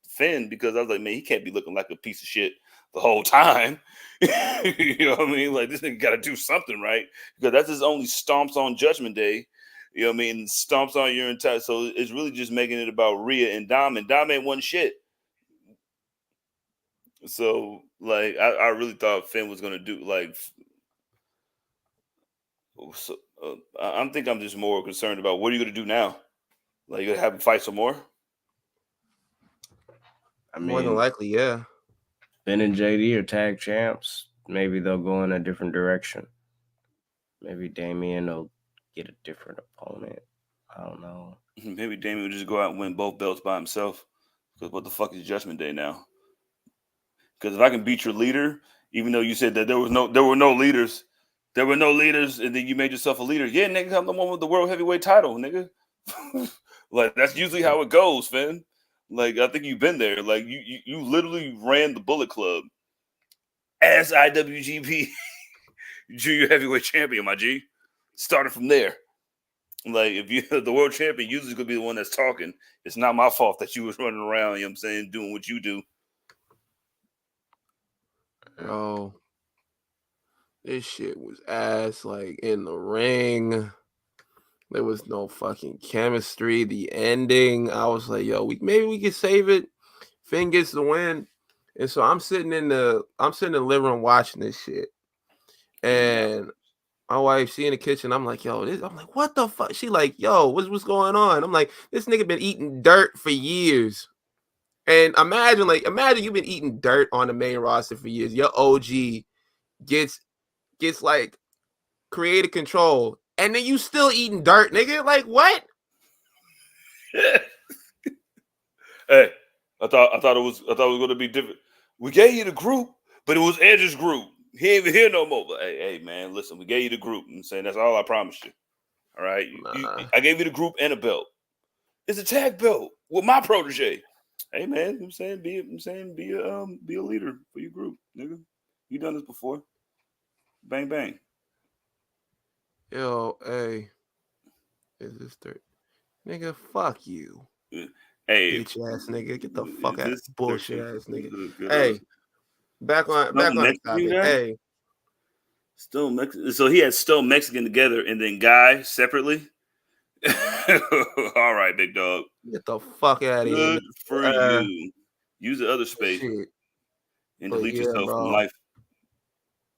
Finn, because I was like, man, he can't be looking like a piece of shit the whole time. You know what I mean? Like, this nigga got to do something right, because that's his only stomps on Judgment Day. You know what I mean? Stomps on your entire. So it's really just making it about Rhea and Dom, and Dom ain't one shit. So like, I really thought Finn was gonna do like. So, I think I'm just more concerned about what are you going to do now? Like, you going to have him fight some more? I mean, more than likely, yeah. Ben and JD are tag champs. Maybe they'll go in a different direction. Maybe Damian will get a different opponent. I don't know. Maybe Damian will just go out and win both belts by himself. Because what the fuck is Judgment Day now? Because if I can beat your leader, even though you said that there were no leaders. There were no leaders, and then you made yourself a leader. Yeah, nigga, I'm the one with the world heavyweight title, nigga. Like, that's usually how it goes, Finn. Like, I think you've been there. Like, you literally ran the Bullet Club as IWGP Junior Heavyweight Champion, my G. Started from there. Like, if you're the world champion, usually going to be the one that's talking. It's not my fault that you was running around, you know what I'm saying, doing what you do. Oh. This shit was ass, like, in the ring. There was no fucking chemistry. The ending, I was like, yo, maybe we can save it. Finn gets the win. And so I'm sitting in the living room watching this shit. And my wife, she in the kitchen. I'm like, yo, I'm like, what the fuck? She like, yo, what's going on? I'm like, this nigga been eating dirt for years. And imagine you've been eating dirt on the main roster for years. Your OG gets like creative control, and then you still eating dirt, nigga. Like, what? Hey, I thought it was going to be different. We gave you the group, but it was Edge's group. He ain't even here no more. But hey, man, listen, we gave you the group. I'm saying that's all I promised you. All right, I gave you the group and a belt. It's a tag belt with my protege. Hey, man, I'm saying be a leader for your group, nigga. You done this before. Bang bang. Yo, hey, is this third? Nigga, fuck you. Hey, bitch ass nigga, get the fuck out, bullshit ass nigga. Good. Hey, back on the topic. Hey, still Mexican. So he had still Mexican together, and then Guy separately. All right, big dog. Get the fuck out of here. Good for you. Use the other space and delete yourself from life.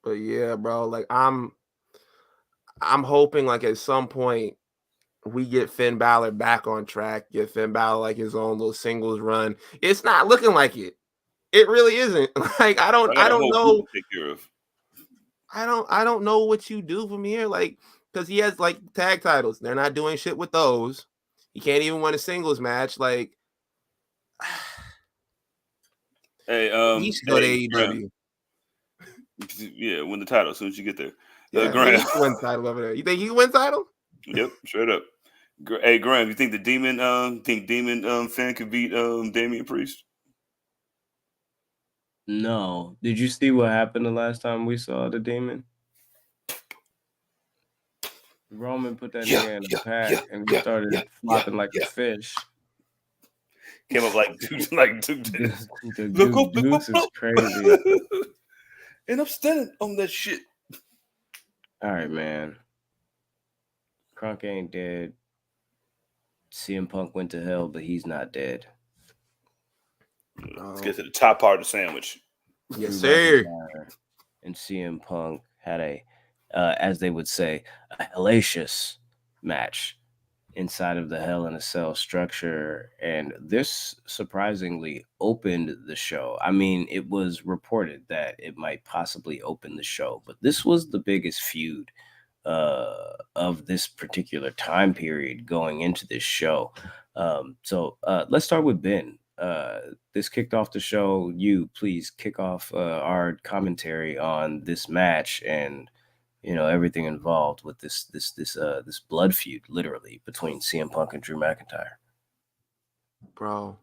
But yeah, bro, like I'm hoping like at some point we get Finn Balor back on track, get Finn Balor like his own little singles run. It's not looking like it. It really isn't. Like I don't know. Take care of. I don't know what you do from here, like because he has like tag titles. They're not doing shit with those. He can't even win a singles match. Like, hey, he should go to AEW. Yeah, win the title as soon as you get there. Yeah, Graham, win title over there. You think he can win title? Yep, straight up. Hey, Graham, you think the Demon Finn could beat Damian Priest? No. Did you see what happened the last time we saw the Demon? Roman put that nigga in the pack and we started flopping like a fish. Came up like two tennis. The Goose is crazy. And I'm standing on that shit. All right, man. Crunk ain't dead. CM Punk went to hell, but he's not dead. Let's get to the top part of the sandwich. Yes, sir. And CM Punk had a, as they would say, a hellacious match inside of the Hell in a Cell structure. And this surprisingly opened the show. I mean, it was reported that it might possibly open the show, but this was the biggest feud of this particular time period going into this show. So let's start with Ben. This kicked off the show. You please kick off our commentary on this match and everything involved with this blood feud, literally, between CM Punk and Drew McIntyre. Bro,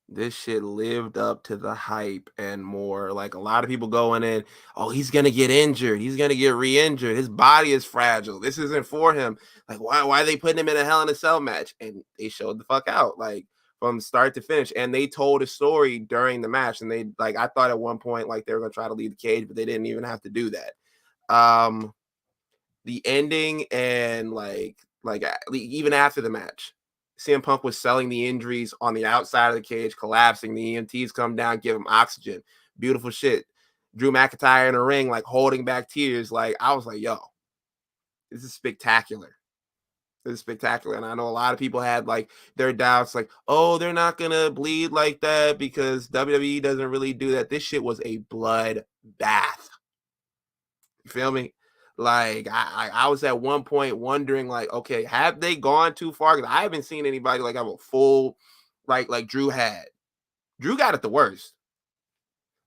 this shit lived up to the hype and more. Like, a lot of people going in, oh, he's gonna get injured, he's gonna get re-injured, his body is fragile, this isn't for him. Like, why are they putting him in a Hell in a Cell match? And they showed the fuck out, like, from start to finish. And they told a story during the match. And they, like, I thought at one point, like, they were gonna try to leave the cage, but they didn't even have to do that. The ending and like even after the match, CM Punk was selling the injuries on the outside of the cage, collapsing. The EMTs come down, give him oxygen. Beautiful shit. Drew McIntyre in the ring, like, holding back tears. Like, I was like, yo, this is spectacular. This is spectacular. And I know a lot of people had like their doubts, like, oh, they're not gonna bleed like that because WWE doesn't really do that. This shit was a blood bath. You feel me? Like, I was at one point wondering, like, okay, have they gone too far? Because I haven't seen anybody like have a full, like Drew had. Drew got it the worst.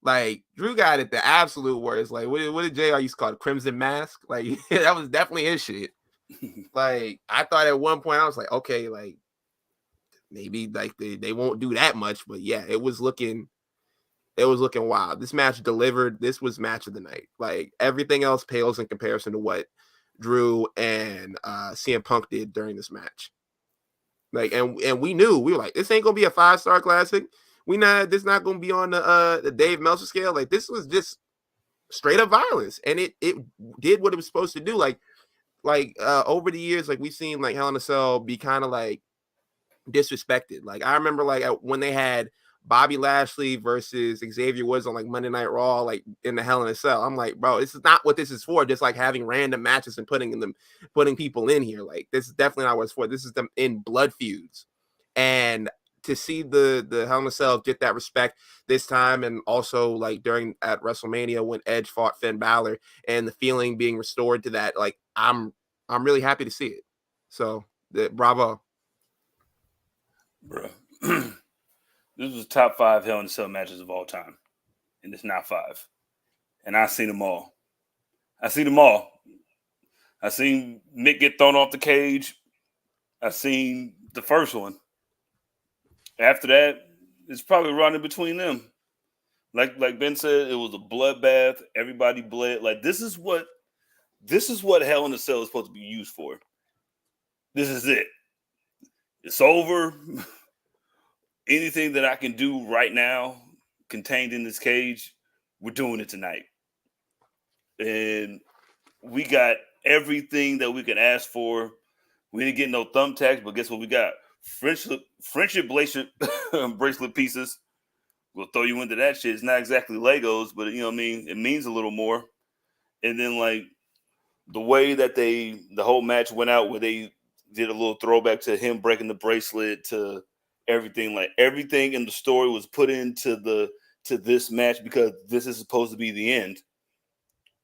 Like, Drew got it the absolute worst. Like, what did JR used to call it? Crimson Mask? Like, that was definitely his shit. Like, I thought at one point, I was like, okay, like, maybe like they won't do that much. But yeah, it was looking wild. This match delivered. This was match of the night. Like, everything else pales in comparison to what Drew and CM Punk did during this match. Like, and we knew, we were like, this ain't gonna be a 5-star classic. This not gonna be on the Dave Meltzer scale. Like, this was just straight up violence, and it did what it was supposed to do. Like over the years, like, we've seen like Hell in a Cell be kind of like disrespected. Like, I remember like when they had Bobby Lashley versus Xavier Woods on like Monday Night Raw, like in the Hell in a Cell. I'm like, bro, this is not what this is for. Just like having random matches and putting people in here. Like, this is definitely not what it's for. This is them in blood feuds. And to see the Hell in a Cell get that respect this time, and also like at WrestleMania when Edge fought Finn Balor, and the feeling being restored to that, like, I'm really happy to see it. So bravo. Bro. This was top 5 Hell in a Cell matches of all time. And it's not 5. And I've seen them all. I seen Mick get thrown off the cage. I seen the first one. After that, it's probably running between them. Like Ben said, it was a bloodbath. Everybody bled. Like, this is what Hell in a Cell is supposed to be used for. This is it. It's over. Anything that I can do right now contained in this cage, we're doing it tonight. And we got everything that we can ask for. We didn't get no thumbtacks, but guess what we got? Friendship bracelet pieces. We'll throw you into that shit. It's not exactly Legos, but you know what I mean? It means a little more. And then, like, the way that the whole match went out, where they did a little throwback to him breaking the bracelet, to everything, like, everything in the story was put into this match because this is supposed to be the end.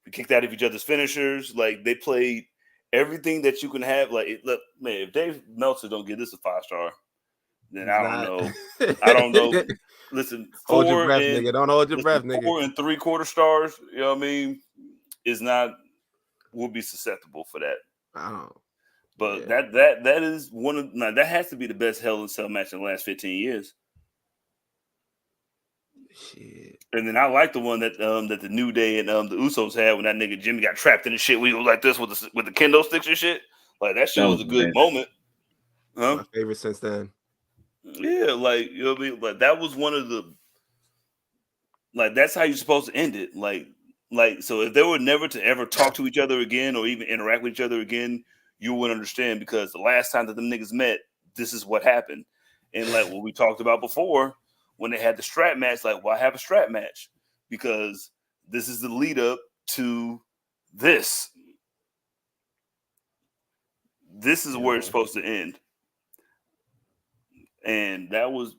We kicked out of each other's finishers. Like, they played everything that you can have. Like, look, man, if Dave Meltzer don't give this a 5-star, then I don't know. Listen, hold your breath, nigga. Don't hold your breath, nigga. 4 3/4 stars, you know what I mean, will be susceptible for that. Oh. But yeah. that is that has to be the best Hell in a Cell match in the last 15 years. Shit. And then I like the one that the New Day and the Usos had when that nigga Jimmy got trapped in the shit. We go like this with the kendo sticks and shit. Like, that shit was a good moment. Huh? My favorite since then. Yeah, like you know what I mean. Like that was one of the that's how you're supposed to end it. So if they were never to ever talk to each other again or even interact with each other again, you wouldn't understand because the last time that them niggas met, this is what happened. And like what we talked about before, when they had the strap match, like why have a strap match? Because this is the lead up to this. This is where it's supposed to end. And it was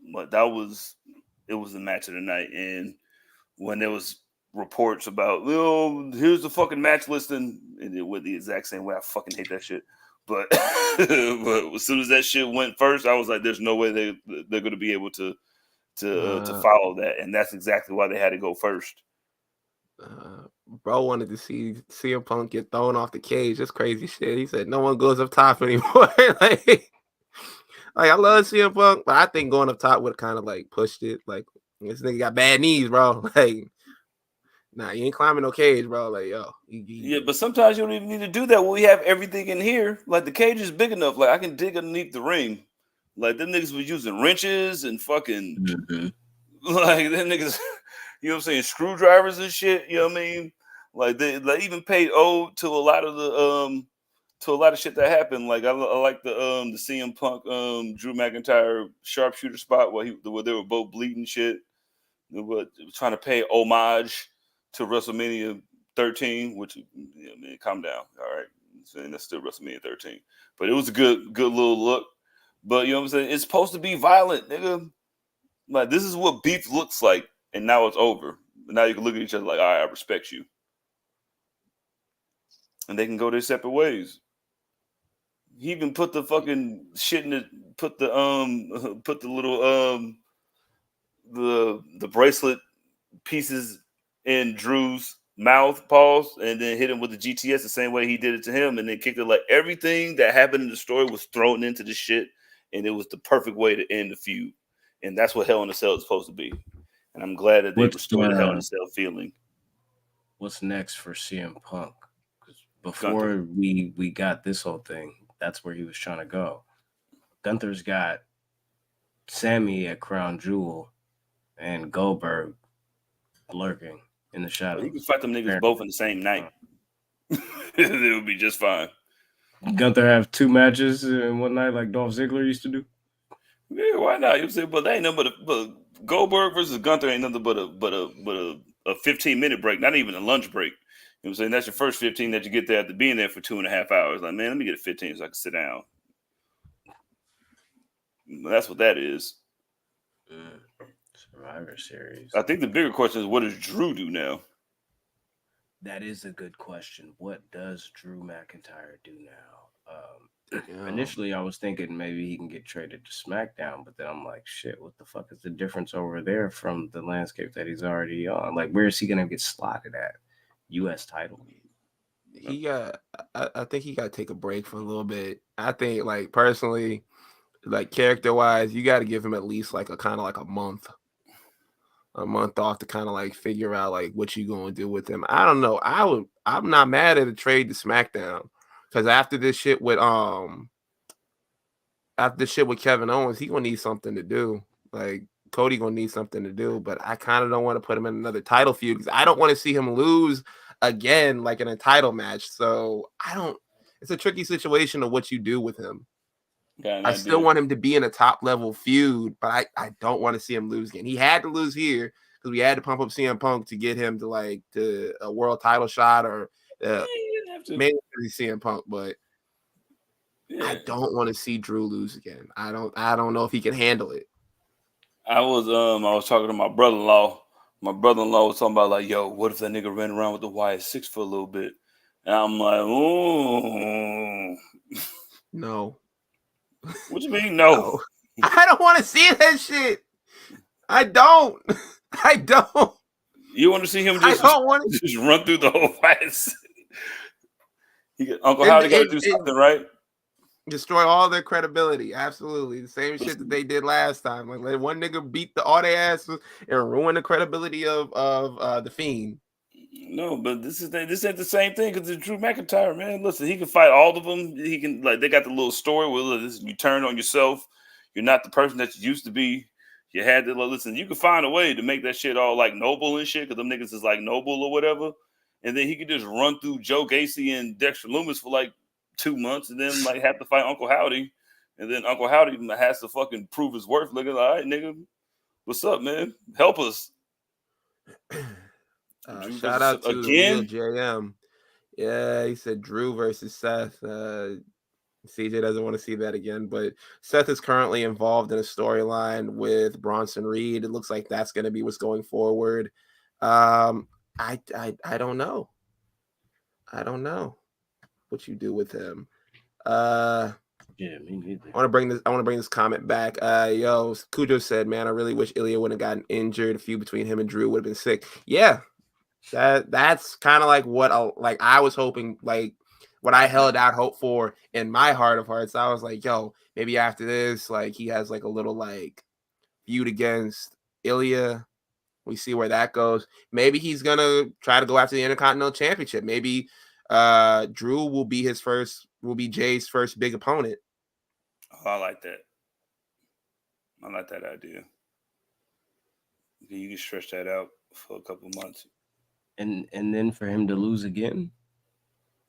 the match of the night. And when there was reports about, here's the fucking match listing, and it went the exact same way. I fucking hate that shit. But but as soon as that shit went first, I was like, there's no way they're going to be able to follow that, and that's exactly why they had to go first. Bro wanted to see CM Punk get thrown off the cage. That's crazy shit. He said no one goes up top anymore. like I love CM Punk, but I think going up top would kind of like pushed it. Like this nigga got bad knees, bro. Like, nah, you ain't climbing no cage, bro. Like, yo. Yeah, but sometimes you don't even need to do that when we have everything in here. Like the cage is big enough. Like I can dig underneath the ring. Like them niggas was using wrenches and fucking like them niggas, you know what I'm saying, screwdrivers and shit. You know what I mean? Like they even paid ode to a lot of the shit that happened. Like I like the CM Punk Drew McIntyre sharpshooter spot where they were both bleeding shit. They were trying to pay homage to WrestleMania 13, which calm down. All right. And that's still WrestleMania 13. But it was a good little look. But you know what I'm saying? It's supposed to be violent, nigga. Like this is what beef looks like, and now it's over. Now you can look at each other like, all right, I respect you. And they can go their separate ways. He even put the fucking shit in put the little the bracelet pieces in Drew's mouth, pause, and then hit him with the GTS the same way he did it to him, and then kicked it. Like everything that happened in the story was thrown into the shit, and it was the perfect way to end the feud. And that's what Hell in a Cell is supposed to be. And I'm glad that they restored the Hell in a Cell feeling. What's next for CM Punk? Before we got this whole thing, that's where he was trying to go. Gunther's got Sammy at Crown Jewel and Goldberg lurking in the shadows. You can fight them niggas both in the same night. It would be just fine. Gunther have 2 matches in one night like Dolph Ziggler used to do? Yeah, why not? You say, but they ain't nothing but Goldberg versus Gunther ain't nothing but a 15-minute break, not even a lunch break. You know what I'm saying? That's your first 15 that you get there after being there for 2.5 hours. Like, man, let me get a 15 so I can sit down. That's what that is. Survivor Series. I think the bigger question is, what does Drew do now? That is a good question. What does Drew McIntyre do now? Initially, I was thinking maybe he can get traded to SmackDown, but then I'm like, shit, what the fuck is the difference over there from the landscape that he's already on? Like, where is he going to get slotted at? U.S. title. I think he got to take a break for a little bit. I think, like, personally, like, character-wise, you got to give him at least, like, a month off to kind of, like, figure out, like, what you going to do with him. I don't know. I'm not mad at a trade to SmackDown, because after this shit with Kevin Owens, he going to need something to do. Like, Cody going to need something to do, but I kind of don't want to put him in another title feud because I don't want to see him lose again, like in a title match. So it's a tricky situation of what you do with him. I still want him to be in a top level feud, but I don't want to see him lose again. He had to lose here because we had to pump up CM Punk to get him to a world title shot or maybe CM Punk, but I don't want to see Drew lose again. I don't know if he can handle it. I was talking to my brother-in-law. My brother-in-law was talking about, like, yo, what if that nigga ran around with the Wyatt 6 for a little bit? And I'm like, ooh. No. What you mean, no? No. I don't want to see that shit. I don't. You want to see him just run through the whole Wyatt? Uncle Howdy got to do something, right? Destroy all their credibility. Absolutely. The same shit that they did last time. Like, let one nigga beat all their asses and ruin the credibility of the Fiend. No, but this ain't the same thing because it's Drew McIntyre, man. Listen, he can fight all of them. He can, like, they got the little story where you turn on yourself. You're not the person that you used to be. You had to listen. You could find a way to make that shit all like noble and shit, because them niggas is like noble or whatever. And then he could just run through Joe Gacy and Dexter Loomis for like 2 months, and then like have to fight Uncle Howdy, and then Uncle Howdy has to fucking prove his worth. Looking, all right, nigga, what's up, man? Help us. Shout out to Real JM. Yeah, he said Drew versus Seth. CJ doesn't want to see that again, but Seth is currently involved in a storyline with Bronson Reed. It looks like that's going to be what's going forward. I don't know. I don't know what you do with him. Yeah, me neither. I want to bring this comment back. Yo, Cujo said, "Man, I really wish Ilya wouldn't have gotten injured. A feud between him and Drew would have been sick." Yeah, that's kind of like what I was hoping, like what I held out hope for in my heart of hearts. I was like, yo, maybe after this, like he has like a little like feud against Ilya. We see where that goes. Maybe he's gonna try to go after the Intercontinental Championship. Maybe Drew will be Jay's first big opponent. Oh, I like that. I like that idea. You can stretch that out for a couple months. And then for him to lose again?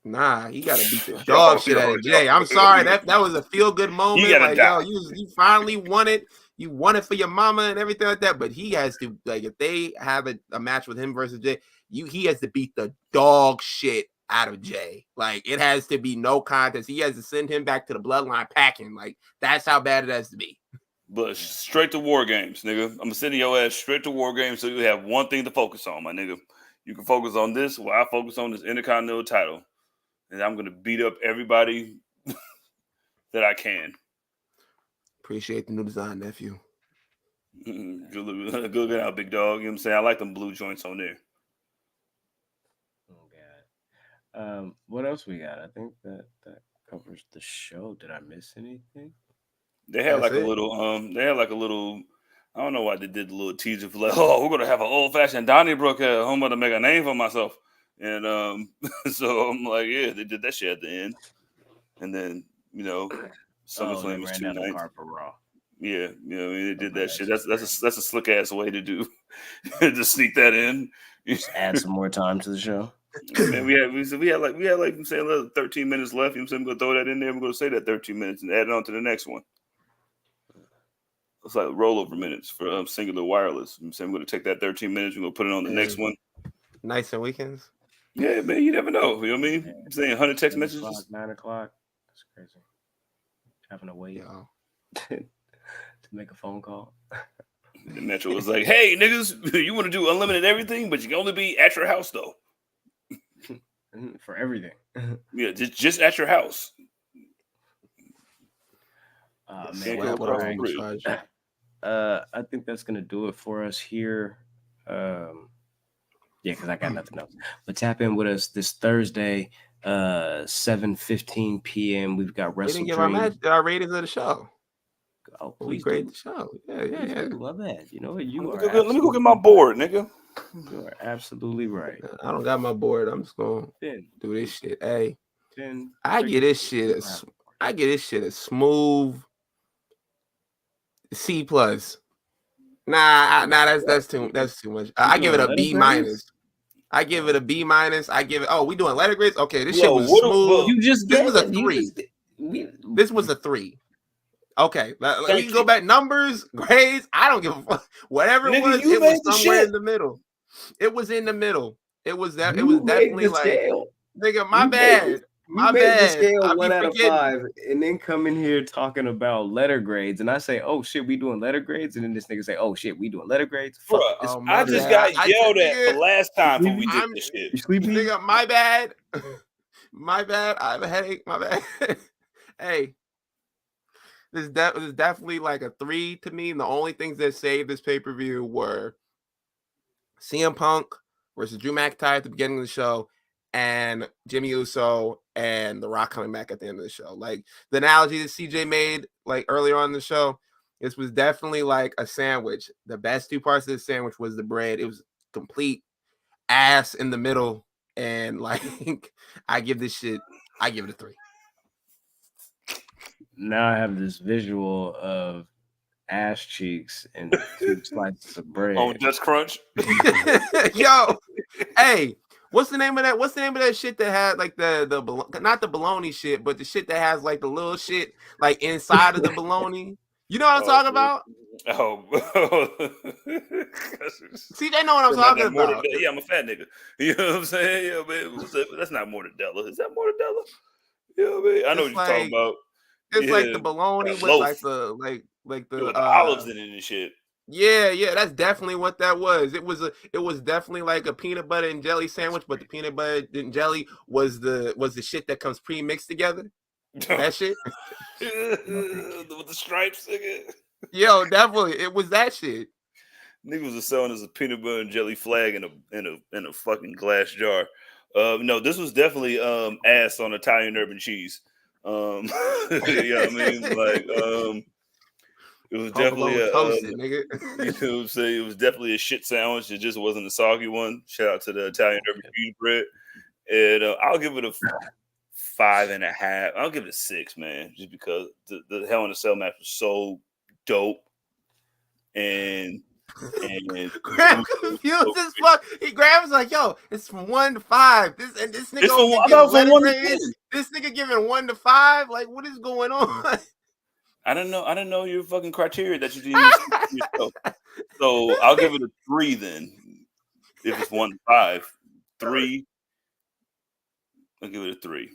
Nah, he gotta beat the dog shit out of Jay. I'm sorry, that was a feel good moment. Like, yo, you finally won it. You won it for your mama and everything like that. But he has to, like, if they have a match with him versus Jay, he has to beat the dog shit out of Jay. Like, it has to be no contest. He has to send him back to the bloodline packing. Like, that's how bad it has to be. But straight to War Games, nigga. I'm sending your ass straight to War Games so you have one thing to focus on, my nigga. You can focus on this while I focus on this Intercontinental title. And I'm going to beat up everybody that I can. Appreciate the new design, nephew. Good looking out, big dog. You know what I'm saying? I like them blue joints on there. Oh, God. What else we got? I think that covers the show. Did I miss anything? They had like a little, I don't know why they did the little teaser for like, oh, we're going to have an old-fashioned Donnybrook at home to make a name for myself. And so I'm like, yeah, they did that shit at the end. And then, you know, SummerSlam was 2 nights. Yeah, you know, they did that shit. That's a slick ass way to do to sneak that in. Just add some more time to the show. Man, we had like I'm saying another 13 minutes left. You know what I'm saying? We're gonna throw that in there. We're gonna say that 13 minutes and add it on to the next one. It's like rollover minutes for singular wireless. You know what I'm saying? We're gonna take that 13 minutes. We're gonna put it on the next one. Nights and weekends. Yeah, man, you never know. You know what I mean? I'm saying 100 text messages. 9 o'clock. That's crazy. Having to wait to make a phone call. The Metro was like, hey, niggas, you want to do unlimited everything, but you can only be at your house, though. For everything. Yeah, just at your house. Man, I think that's going to do it for us here. Yeah, because I got nothing else. But tap in with us this Thursday, 7:15 p.m. We've got Wrestle Dream. We didn't give our ratings of the show. Oh, please grade the show. Yeah. Love that. You know what? Let me go get my board, nigga. You are absolutely right. I don't got my board. I'm just gonna do this shit. Hey, I get this shit a smooth C+. Nah, that's too much. I give it a B-. I give it a B-. I give it. Oh, we doing letter grades? Okay, this shit was smooth. This was a 3. This was a 3. Okay, we can go back. Numbers, grades. I don't give a fuck. Whatever it was, it was somewhere in the middle. It was in the middle. It was that. It was definitely like, nigga, my bad. My bad. The scale 1 out of 5, and then come in here talking about letter grades, and I say, "Oh shit, we doing letter grades," and then this nigga say, "Oh shit, we doing letter grades." Fuck, I just got yelled at for last time when we did this shit. Nigga, my bad. My bad. I have a headache. My bad. Hey, this is definitely like a 3 to me. And the only things that saved this pay-per-view were CM Punk versus Drew McIntyre at the beginning of the show, and Jimmy Uso and The Rock coming back at the end of the show. Like the analogy that CJ made like earlier on in the show, this was definitely like a sandwich. The best 2 parts of the sandwich was the bread. It was complete ass in the middle. And like I give it a 3. now I have this visual of ass cheeks and 2 slices of bread. On Dutch Crunch. Yo, hey, what's the name of that? What's the name of that shit that had like the not the bologna shit, but the shit that has like the little shit like inside of the bologna? You know what I'm talking about? Oh, see, they know what I'm talking about. Yeah, I'm a fat nigga. You know what I'm saying? Yeah, man. That's not mortadella. Is that mortadella? Yeah, man. I know what you're talking about. It's like the bologna with like the with the olives in it and shit. Yeah, that's definitely what that was. It was definitely like a peanut butter and jelly sandwich, but the peanut butter and jelly was the shit that comes pre-mixed together. That shit with the stripes, nigga. Yo, definitely, it was that shit. Niggas was selling us a peanut butter and jelly flag in a fucking glass jar. No, this was definitely ass on Italian urban cheese. You know what I mean? Like it was definitely toasted, nigga. You know what I'm saying? It was definitely a shit sandwich. It just wasn't a soggy one. Shout out to the Italian urban cheese bread. And I'll give it a 5.5. I'll give it a 6, man, just because the Hell in a Cell match was so dope. And Graham confused as fuck. Graham was like, "Yo, it's from 1 to 5." This nigga this nigga giving 1 to 5. Like, what is going on? I don't know your fucking criteria that you didn't use yourself. So I'll give it a 3 then. If it's 1 to 5, 3. I'll give it a 3.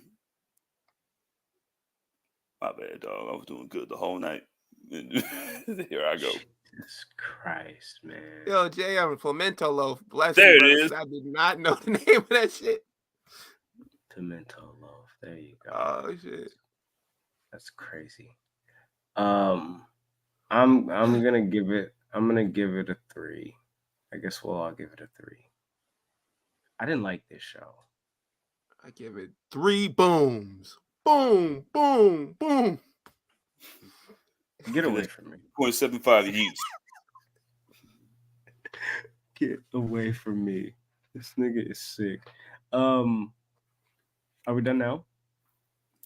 My bad, dog. I was doing good the whole night. Here I go. Jesus Christ, man. Yo, Jay, I'm a pimento loaf. Bless there you, it is. I did not know the name of that shit. Pimento loaf. There you go. Oh shit. That's crazy. I'm gonna give it a 3. I guess we'll all give it a 3. I didn't like this show. I give it 3 booms. Boom, boom, boom. Get away from me. 0.75 each. Get away from me. This nigga is sick. Are we done now?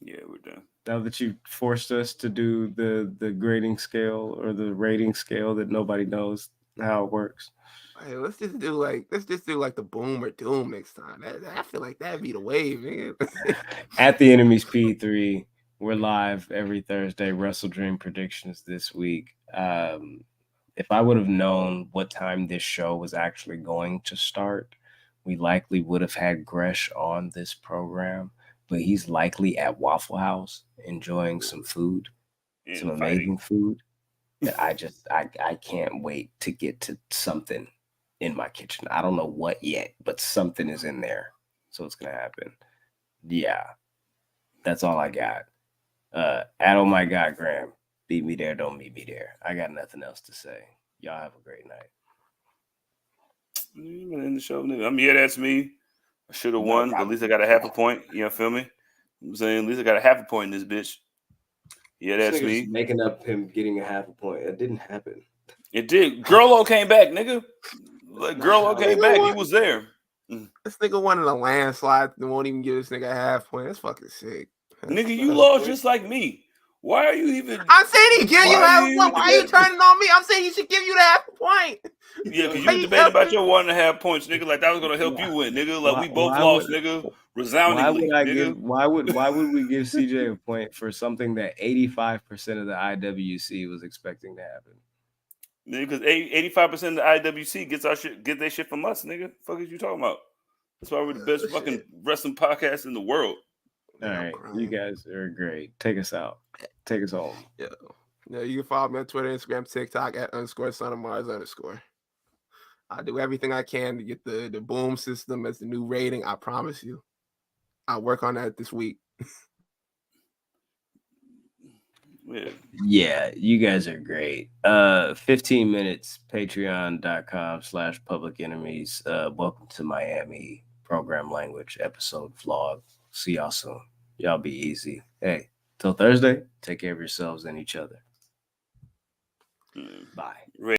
Yeah, we're done. Now that you forced us to do the grading scale or the rating scale that nobody knows how it works. Hey, let's just do like the boom or doom next time. I feel like that'd be the wave, man. At the Enemies P3, we're live every Thursday. Wrestle Dream predictions this week. If I would have known what time this show was actually going to start, we likely would have had Gresh on this program. But he's likely at Waffle House enjoying some food, some amazing food that I can't wait to get to something in my kitchen. I don't know what yet, but something is in there. So it's going to happen. Yeah, that's all I got. At Oh My God, Graham, beat me there, don't meet me there. I got nothing else to say. Y'all have a great night. In the show, nigga. I mean, yeah, that's me. I should have won, but at least I got a half a point. You know, feel me? I'm saying at least I got a half a point in this bitch. Yeah, that's me. Making up him getting a half a point. It didn't happen. It did. Girlo came back, nigga. Like Girlo came back. He was there. This nigga won in a landslide and won't even give this nigga a half point. That's fucking sick. Nigga, you lost just like me. Why are you even? I'm saying he give you half a point. Why are you turning on me? I'm saying he should give you the half a point. Yeah, because you debating about your 1.5 points, nigga. Like that was gonna help you win, nigga. Like we both lost, nigga. Resoundingly. Why would we give CJ a point for something that 85% of the IWC was expecting to happen? Nigga, because 85% of the IWC get their shit from us, nigga. Fuck is you talking about? That's why we're the best fucking wrestling podcast in the world. All right, you guys are great. Take us out. Take us home. Yeah, you can follow me on Twitter, Instagram, TikTok at _SonOfMars_. I do everything I can to get the boom system as the new rating. I promise you. I'll work on that this week. Yeah, you guys are great. 15 minutes, patreon.com/public enemies. Welcome to Miami, program language, episode vlog. See y'all soon. Y'all be easy. Hey, till Thursday, take care of yourselves and each other. Bye.